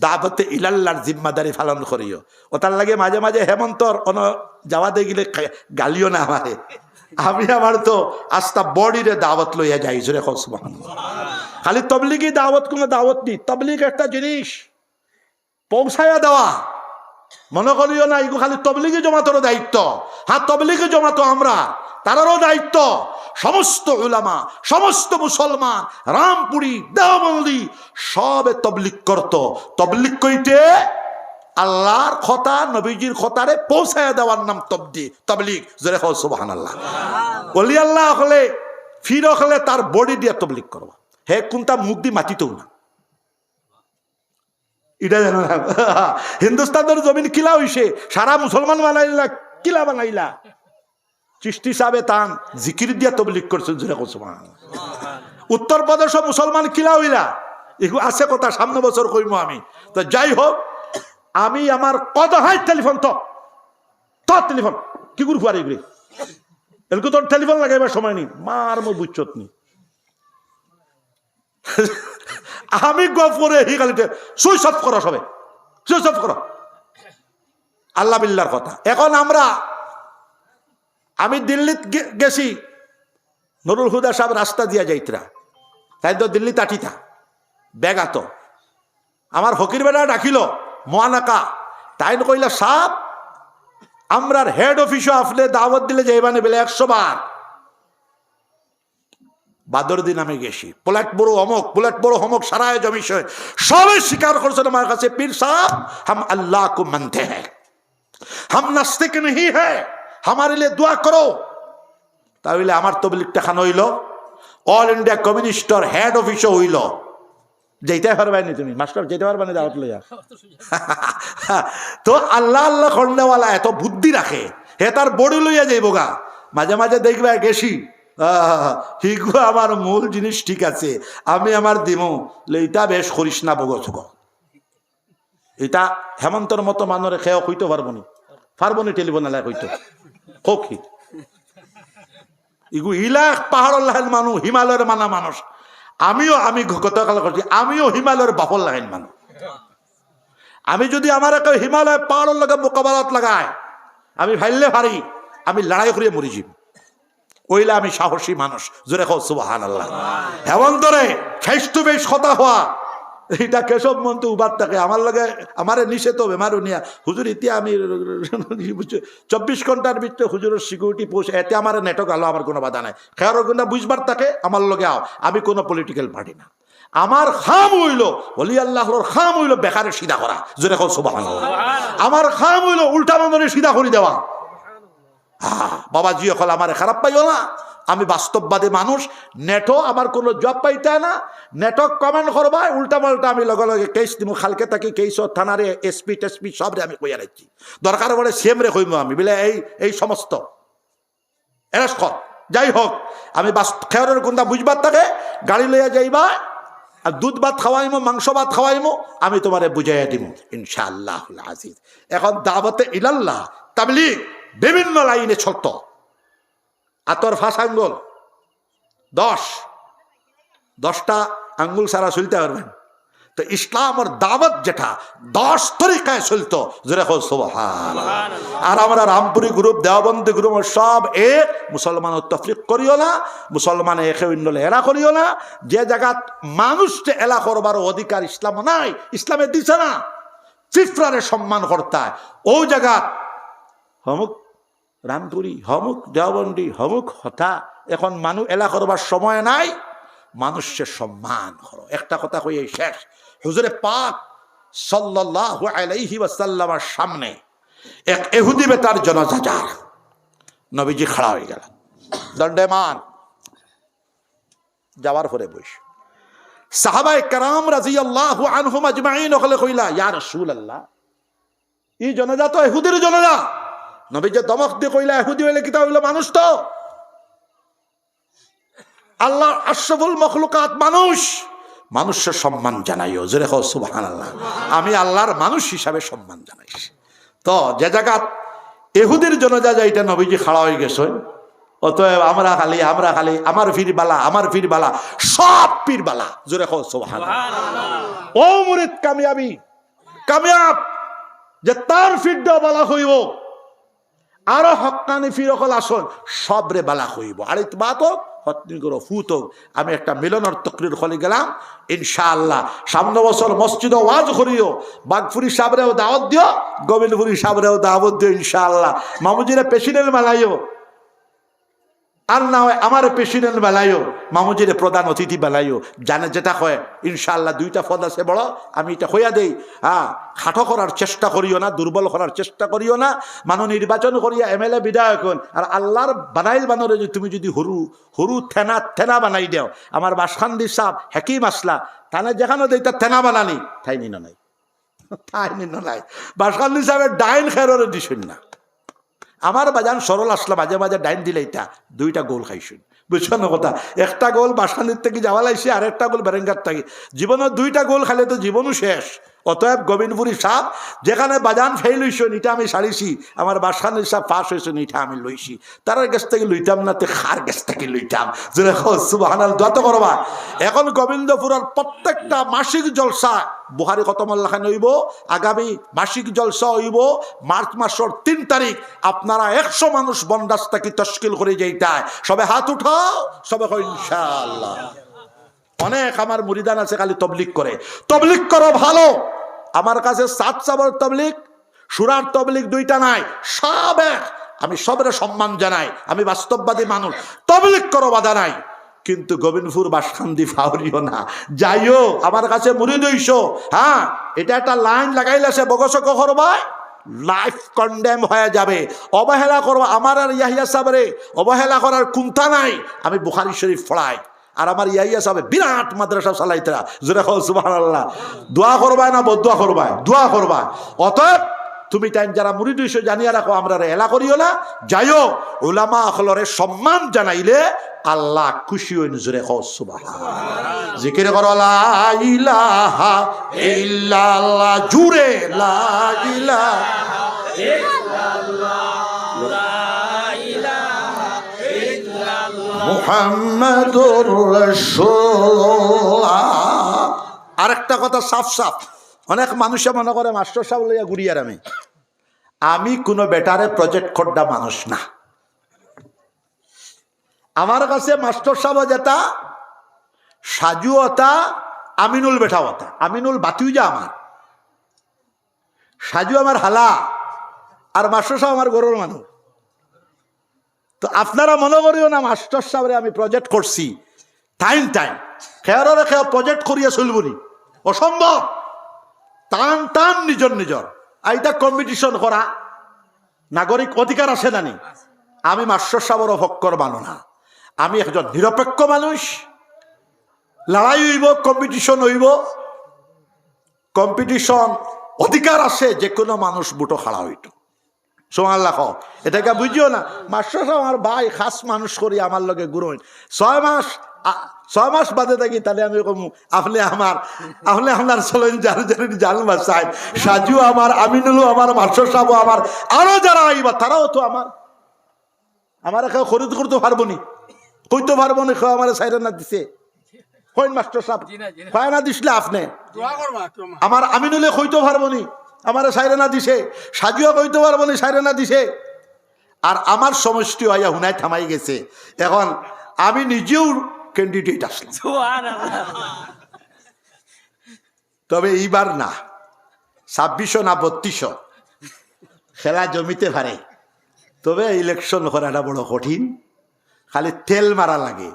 দাওয়াতে ইলাল্লাহর জিম্মাদারি পালন করিও ও তার লাগে মাঝে মাঝে হেমন্তর অন যাওয়াতে গেলে গালিও না আমারে আমি আমার তো আস্তা বডিরে দাওয়াত লইয়া যাই জোরে কও সুবহানাল্লাহ খালি তবলিগি দাওয়াত কোনো দাওয়াত নেই তবলিগ একটা জিনিস পৌঁছায়া দেওয়া মনে করিও না এগুলো খালি তবলিগি জমাতেরও দায়িত্ব হ্যাঁ তবলিগি জমাতো আমরা তারারও দায়িত্ব সমস্ত উলামা সমস্ত মুসলমান রামপুরি দেওবন্দি সবে তবলিগ করত তবলিগ কইতে আল্লাহর কথা নবীজির কথারে পৌঁছায়া দেওয়ার নাম তবলিগ জোরে কও সুবহানাল্লাহ ওলি আল্লাহ হলে ফির হলে তার বডি দিয়ে তবলিগ করবা হে কোনটা মুখ দিয়ে মাটিতেও না এটা জানো না হিন্দুস্তানের জমিন কিলা হইছে সারা মুসলমান বানাইলা কিলা বানাইলা চিশতি সাহেবে তান জিকির দিয়া তবলিগ করছেন জোরে কও সুবহানাল্লাহ উত্তর প্রদেশ মুসলমান কিলা হইলা এগুলো আছে কথা সামনে বছর কইমু আমি তো যাই হোক আমি আমার কত হাই টেলিফোন তো টেলিফোন কি গুরু ফুয়ারি গরে এলকো তোর টেলিফোন লাগাইবার সময় নেই মার মো বুঝছত নি আমি গফরে হি খালিতে সুইচ অফ করো সবে সুইচ অফ করো আল্লাহ বিল্লাহর কথা এখন আমি দিল্লিত গেছি নুরুল হুদা সাহেব রাস্তা দিয়া যাইতরা তাই তো দিল্লি তাঠিতা বেগাত আমার ফকির বেটা ডাকিল মোয়ানাকা তাই কইলা সাপ আমরার হেড অফিসও আপনি দাওয়াত দিলে যাইবানে বলে 100 বার বাদর দিন আমি গেছি, প্লেট বড় অমক সারায় জমিছে, সবে স্বীকার করছেন আমার কাছে, পীর সাহেব হাম আল্লাহ কো মানতে হ্যায়, হাম নাস্তিক नहीं है, हमारे लिए दुआ करो। তাহলে আমার তবলিগটা খান হইল, অল ইন্ডিয়া কমিউনিস্টর হেড অফিসও হইল। যেতে পারবে না তুমি মাস্টার, যেতে পারবে না দাওয়াত লইয়া। তো আল্লাহ আল্লাহ খন্ডেওয়ালা এত বুদ্ধি রাখে, হে তার বডি লইয়া যাইব গা। মাঝে মাঝে দেখবে গেছি, হিগু আমার মূল জিনিস ঠিক আছে, আমি আমার দিমু লইটা বেশ করিস না বগছক। এটা হেমন্তর মতো মানুষের খেয়ে হইতে পারবো নি টেলিফোন এলাকায় হইতো কি ইগু ইলাক পাহাড়ের লাইন মানুষ, হিমালয়ের মানা মানুষ। আমি গতকাল করছি, আমিও হিমালয়ের বাপর লাগাইন মানুষ। আমি যদি আমার হিমালয় পাহাড়ের লগে মোকাবেলাত লাগায়, আমি ভাইলে পারি, আমি লড়াই করিয়ে মরি যাই। ওইলে আমি সাহসী মানুষ, জোরে খাও সুবহানাল্লাহ। হেমন্তরে ফেস টু ফেস কথা হওয়া, এটা কেশব মন্ত্রী উবাদ থাকে আমার লগে, আমার নিষেধ হবে মারু নিয়া হুজুর। ইতি আমি 24 ঘন্টার ভিতরে হুজুরের সিকিউরিটি পোস্ট, এতে আমার নেটক আলো, আমার কোনো বাধা নাই। খেয়ার গুণা বুঝবার থাকে আমার লগে আও, আমি কোনো পলিটিক্যাল পার্টি না। আমার খাম হইল বলি আল্লাহর খাম হইল বেকারে সিধা করা, জোরে খাও সুবহানাল্লাহ। আমার খাম হইল উল্টা বান্ধনে সিধা করে দেওয়া। বাবা জি হল আমার খারাপ পাইও না, আমি বাস্তববাদী মানুষ। নেটও আমার কোনো জব পাইতে না, নেটক কমেন্ট করবা উল্টা পাল্টা আমি লগে লগে কেস দিব। খালকে থাকি কেস থানারে এসপি টেসপি সবরে আমি কইয়া রাখছি, দরকার পড়ে সেম রে কইম আমি বলে এই সমস্ত এরেস্ট কর। যাই হোক, আমি খেয়ারের কোনটা বুঝবার থাকে, গাড়ি লইয়া যাইবা, আর দুধ ভাত খাওয়াইমো, মাংস ভাত খাওয়াইমো, আমি তোমারে বুঝাইয়া দিব ইনশাআল্লাহুল আজিজ। এখন দাওয়াতে ইলাল্লাহ তাবলীগ বিভিন্ন লাইনে চলত। আতর ফাঁস আঙ্গুল 10টা আঙ্গুল সারা চলতে পারবেন। তো ইসলামের দাওয়াত যেটা 10 তরিকায় চলতো, যেটা হল সুবহানাল্লাহ। আর আমরা রামপুরি গ্রুপ, দেওবন্দি গ্রুপ সব এক, মুসলমানের তফরিক করিও না, মুসলমান একে অন্য এরা করিও না। যে জায়গাত মানুষকে এলা করবার অধিকার ইসলাম নাই, ইসলামে দিছে না, চিফরারে সম্মান করতে হয়, ও জায়গা হমুক রামপুরি, হমুক দেওবন্দি, হমুক হতা। এখন মানুষ এলা করবার সময় নাই, মানুষের সম্মান করো। একটা কথা কই এই শেষ। হুজুরে পাক সাল্লাল্লাহু আলাইহি ওয়াসাল্লামের সামনে এক ইহুদি বেটার জানাজা যায়, নবীজি খাড়া হয়ে গেলেন দণ্ডায়মান। যাওয়ার পরে বইস সাহাবায়ে কেরাম রাদিয়াল্লাহু আনহুম আজমাইন হলে কইলা, ইয়া রাসূলুল্লাহ, এই জানাজা তো ইহুদির জানাজা। নবীজি দমক দিয়ে কইলা, ইহুদি হইলে কি তা হইলো মানুষ? তো আল্লাহ আশরাফুল মখলুকাত মানুষ, মানুষের সম্মান জানাইও, জোরে কও সুবহানাল্লাহ। আমি আল্লাহর মানুষ হিসাবে সম্মান জানাইছি। তো যে জায়গা ইহুদির জানাজা যাইটা নবীজি খাড়া হয়ে গেছে, অতএব আমরা খালি আমার ফির বালা সব পীর বালা, জোরে কও সুবহানাল্লাহ। ও মুরিদ কামিয়াব যে তার ফির দেওয়া বালা হইব, আরো হক্কানি ফির অকল আসন সবরে বালা হইব। আর এই বাত ফুত হোক। আমি একটা মিলনের তকরির খলে গেলাম, ইনশাআল্লাহ সামনে বছর মসজিদে ওয়াজ করিও, বাগফুরি সাবরেও দাওয়াত দিও, গোবিন্দপুরি সাবরেও দাওয়াত দিও ইনশাআল্লাহ। মামুজিরা প্রেসিডেন্ট বানাইও, আর না হয় আমার প্রেসিডেন্ট বেলাইও, মামুজিরে প্রধান অতিথি বেলাইও, জানে যেটা হয় ইনশাআল্লাহ। 2টা পদ আছে বড়, আমি এটা হইয়া দেই। খাটো করার চেষ্টা করিও না, দুর্বল করার চেষ্টা করিও না। মানুষ নির্বাচন করিয়া এমএলএ বিধায়ক আর আল্লাহর বানাইল বানরে তুমি যদি হরু থেনা বানাই দেও। আমার বাসখান্দি সাহ হেকিম আসলা, তাহলে যেখানে দেই তার থেনা বানানি তাই নিন নাই। বাসখান্দি সাহেবের ডাইন খেররে দিছেন না। আমার বাজান সরল আসলা, মাঝে মাঝে ডাইন দিলে এটা 2টা গোল খাইছুন, বুঝছেন কথা? একটা গোল বাসখান্দির থেকে যাওয়া লাগছে, আর একটা গোল বেরেঙ্গার থেকে। জীবনের 2টা গোল খাইলে তো জীবনও শেষ। অতএব গোবিন্দপুরি সাপ যেখানে বাজান ফেল হইছেন, এটা আমি সারিছি। আমার বাসখান্দির সাপ পাস হয়েছেন, এটা আমি লইছি। তার কাছ থেকে লইতাম না, তে খার কাছ থেকে লইতাম। সুবহানাল্লাহ, দোয়া তো করবা। এখন গোবিন্দপুরের প্রত্যেকটা মাসিক জলসা বুহারি খতমুল্লাহ হইব, আগামী মাসিক জলসা হইব মার্চ মাসের 3 তারিখ। আপনারা 100 মানুষ বন্দাস্তাকি তশকিল করে যাইতায়, সবে হাত উঠাও, সবে ইনশাআল্লাহ। অনেক আমার মুরিদান আছে খালি তবলিগ করো ভালো। আমার কাছে 7 সাবর তবলিগ, সুরার তবলিগ 2টা নাই, সব এক। আমি সবের সম্মান জানাই, আমি বাস্তববাদী মানুষ। তবলিগ করো, বাধা নাই, কিন্তু গোবিন্দপুর বাসখান্দি ফাউরিও না, যাইও আমার কাছে মুড়ি দইস। হ্যাঁ, এটা একটা লাইন লাগাইলে সে বগসক করবায় লাইফ কন্ডেম হয়ে যাবে। অবহেলা করবো আমার আর ইয়াহিয়া সাহেবরে অবহেলা করার কুন্তা নাই। আমি বুখারী শরীফ পড়াই আর আমার ইয়াহিয়া সাহেব বিরাট মাদ্রাসা চালাইতরা, জোরে কও সুবহানাল্লাহ। দোয়া করবায় না বদুয়া করবায়? দোয়া করবা। অতএব তুমি টাইম যারা মুরিদ হইছো জানিয়া রাখো, আমরা এলা করিও না, যাইও উলামা আখলরে সম্মান জানাইলে আল্লাহ খুশি হইন। জোরে কও সুবহানাল্লাহ। জিকির করো লা ইলাহা ইল্লাল্লাহ, জুরে লা ইলাহা মুহাম্মাদুর রাসূলুল্লাহ। আরেকটা কথা সাফ সাফ, অনেক মানুষে মনে করে মাস্টার সাহেব লইয়া ঘুরিয়ার আমি কোনো বেটারে প্রজেক্ট খোড্ডা মানুষ না। আমার কাছে মাস্টার সাহেব যেটা সাজু হতা, আমিনুল বেটা হতা। আমিনুল বাতিও যা আমার, সাজু আমার হালা, আর মাস্টার সাহেব আমার গরুর মানুষ। তো আপনারা মনে করিও না মাস্টার সাহেবরে আমি প্রজেক্ট করছি। টাইম খেয়ারে খেয়া প্রজেক্ট করিয়া চলবনি, অসম্ভব। টান টান নিজর নিজর এইটা কম্পিটিশন করা নাগরিক অধিকার আছে নানি। আমি মাস্টার সাহেবের ভক্কর মানো না, আমি একজন নিরপেক্ষ মানুষ। লড়াই হইব, কম্পিটিশন হইব, কম্পিটিশন অধিকার আছে, যে কোনো মানুষ বুটো খাড়া হইত। সুবহানাল্লাহ। এটাকে বুঝিও না মাস্টার সাহেব আমার ভাই খাস মানুষ করি, আমার লগে গুরুইন 6 মাস বাদে থাকি, তাহলে আমি আপনি আপনার চলেন যার জাল বাসাই, সাজু আমার, আমিনুলও আমার, মাস্টার সাহেব আমার, আরো যারা আইবা তারাও তো আমার কেউ খরিদ করতে পারবো নি, কইতে পারবো না। কেউ আমার সাইরে না দিছে, কইন মাস্টার সাহেব পায় না দিসলে আপনি আমার আমিনুলে কইতে পারবো নি, আমার সাইরে না দিছে, সাজুয়া কইতে পারবো নি, সাইরে না দিছে। আর আমার সমষ্টি হইয়া হুনাই থামাই গেছে। এখন আমি নিজেও ক্যান্ডিডেট আসলাম, তবে এইবার না 2600 না 3200 খেলা জমিতে পারে। তবে ইলেকশন করাটা বড় কঠিন, খালি তেল মারা লাগে।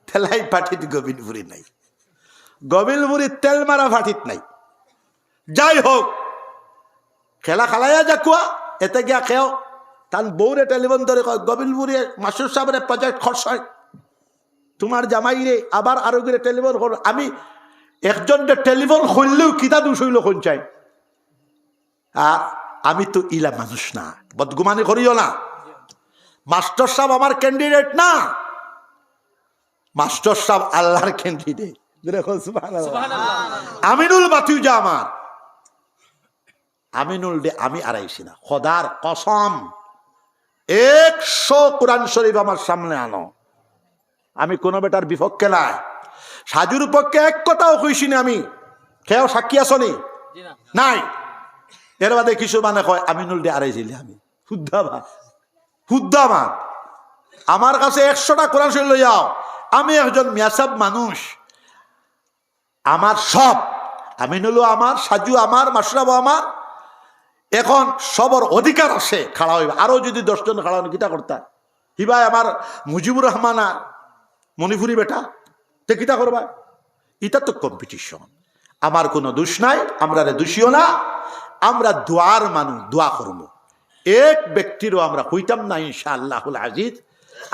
তেলাই পাঠিত গোবিন্দপুরি নাই, গোবিন্দপুরি তেল মারা ফাটিত নাই। যাই হোক, খেলা খেলাইয়া যাকুয়া এতে গিয়া খেও তান বউরে টেলিফোন ধরে গোবিন্দপুরে মাস্টার সাহেবের প্রজেক্ট খরচ হয়, তোমার জামাই রে আবার আরো করে টেলিফোন কর। আমি একজন টেলিফোন খুললেও কিতা দুষ হইল কোন চাই। আর আমি তো ইলা মানুষ না, বদগুমানি করিও না। মাস্টার সাহেব আমার ক্যান্ডিডেট না, মাস্টার সাহেব আল্লাহর ক্যান্ডিডেট। আমিনুল বাতিও যা আমার, আমিনুল দে আমি আড়াইছি না, খোদার কসম 100 কোরআন শরীফ আমার সামনে আনো, আমি কোনো বেটার বিপক্ষে নাই। সাজুর পক্ষে এক কথাও কইছি না আমি, কেউ সাক্ষী আসনি নাই। এর বাদে কিছু মানে কয় আমিনুল দে আড়াইছিলি, আমি হুদ্দামা আমার কাছে 100টা কোরআন শরীফ লই যাও। আমি একজন মিয়াসাব মানুষ, আমার সব আমিনুলও আমার, সাজু আমার, মাশরাফও আমার। এখন সবর অধিকার আছে খাড়া হইবা। আরো যদি 10 জন খাড়া হন কিতা করতা, হিবাই আমার মুজিবুর রহমান আর মণিপুরি বেটা তে কিতা করবা। এটা তো কম্পিটিশন, আমার কোনো দোষ নাই, আমরা দোষীও না। আমরা দোয়ার মানুষ, দোয়া করব। এক ব্যক্তিরও আমরা হইতাম না ইনশাআল্লাহুল আজিজ।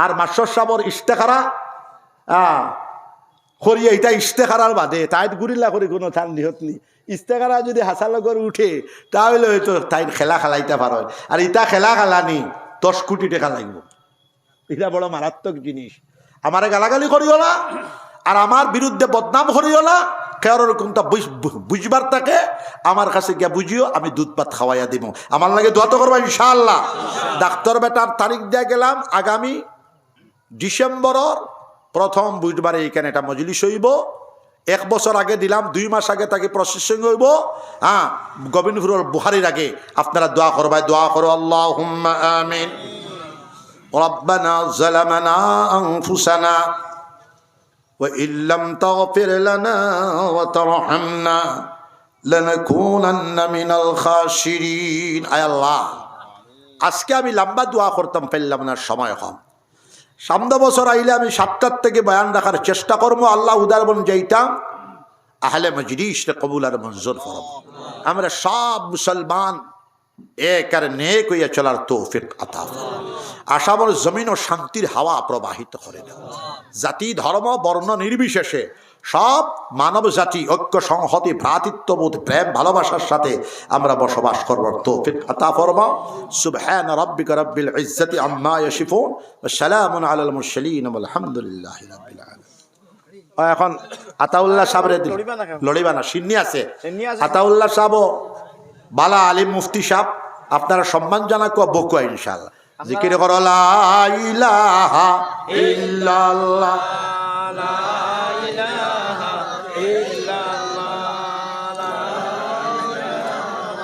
আর মাস্টার সাহেবর ইস্তেখারা করিয়া এটা ইস্তেখারার বাদে তাই গুরিল্লা করি কোনো থান নিহত নি। ইস্তেখারা যদি হাসালগর উঠে তাহলে হয়তো তাই খেলা খেলাইতে পারো। আর ইটা খেলা খেলানি 10 কোটি টাকা লাগব, এটা বড় মারাত্মক জিনিস। আমারে গালাগালি করিও না, আর আমার বিরুদ্ধে বদনাম করিও না। কেউ কোনটা বুঝবার থাকে আমার কাছে গিয়া বুঝিও, আমি দুধ ভাত খাওয়াইয়া দিব। আমার লাগে দোয়া তো করবা ইনশাআল্লাহ। ডাক্তার বেটার তারিখ দিয়ে গেলাম আগামী ডিসেম্বরের প্রথম বুধবারে এখানে একটা মজলিস হইব। 1 বছর আগে দিলাম, 2 মাস আগে তাকে প্রসেসিং হইব। হ্যাঁ, গোবিন্দপুরের বুখারির আগে আপনারা দোয়া করবাই, দোয়া করো আল্লাহুম্মা আমিন। রব্বানা যালামানা আনফুসানা ওয়া ইল্লাম তাগফির লানা ওয়া তারহামনা লানাকুনান্না মিনাল খাসিরিন। আয় আল্লাহ, আজকে আমি লম্বা দোয়া করতাম, পারলাম না, সময় কম। সামনে বছর আইলে আমি 7টার থেকে বয়ান রাখার চেষ্টা করবো। আল্লাহ উদাহরণ যেইটা আহলে মজলিস রে কবুল আর মঞ্জুর ফরম। আমরা সব মুসলমান এক আর নেক হইয়া চলার তৌফিক আতা ফরম। আসামর জমিন ও শান্তির হাওয়া প্রবাহিত করে দাও। জাতি ধর্ম বর্ণ নির্বিশেষে সব মানব জাতি ঐক্য সংহতি ভ্রাতৃত্ববোধ প্রেম ভালোবাসার সাথে আমরা বসবাস করবার তৌফিক আতা ফরমাও। সুবহান রাব্বিকা রাব্বিল ইজ্জাতি আম্মা ইয়াসিফুন ওয়া সালামুন আলাল মুরসালিন আলহামদুলিল্লাহি রাব্বিল আলামিন। এখন আতাউল্লাহ সাহেবের লড়িবা না সিন্নি আছে। আতাউল্লাহ সাহেব বালা আলিম মুফতি সাহেব আপনারা সম্মান জানাক বকুয়া ইনশাআল্লাহ। জিকির করো লা ইলাহা ইল্লাল্লাহ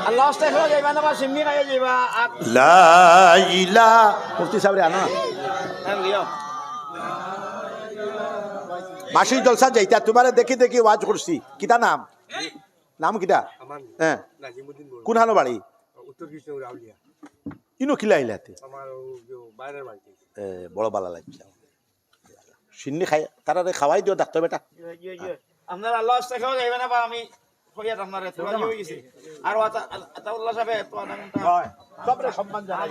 আল্লাহ আস্তাগফিরুল্লাহ যাইবা না বা সিম্মি খাইয়া যাইবা আর লা ইলাহা মুফতি সাহেব আনা লিও মাসি জলসা যাইতা তোমারে দেখি দেখি ওয়াজ করছি। কিতা নাম নাম কিতা? হ্যাঁ নাজিমুদ্দিন বড়, কোন হানো বাড়ি? উত্তর কৃষ্ণপুর আউলিয়া। ইনো খিলা ইলাতে আমার বাইরের বাড়িতে। বড় বালা লাগছে সিন্নি খাই তারারে খাওয়াই দিও ডাক্তার বেটা। আপনার আল্লাহ আস্তাগফিরুল্লাহ যাইবা না বা আমি কইয়া আপনার এত হয়ে গেছে আর আতাউল্লাহ সাহেব তো আধা ঘন্টা সবরে সম্মান জানাই।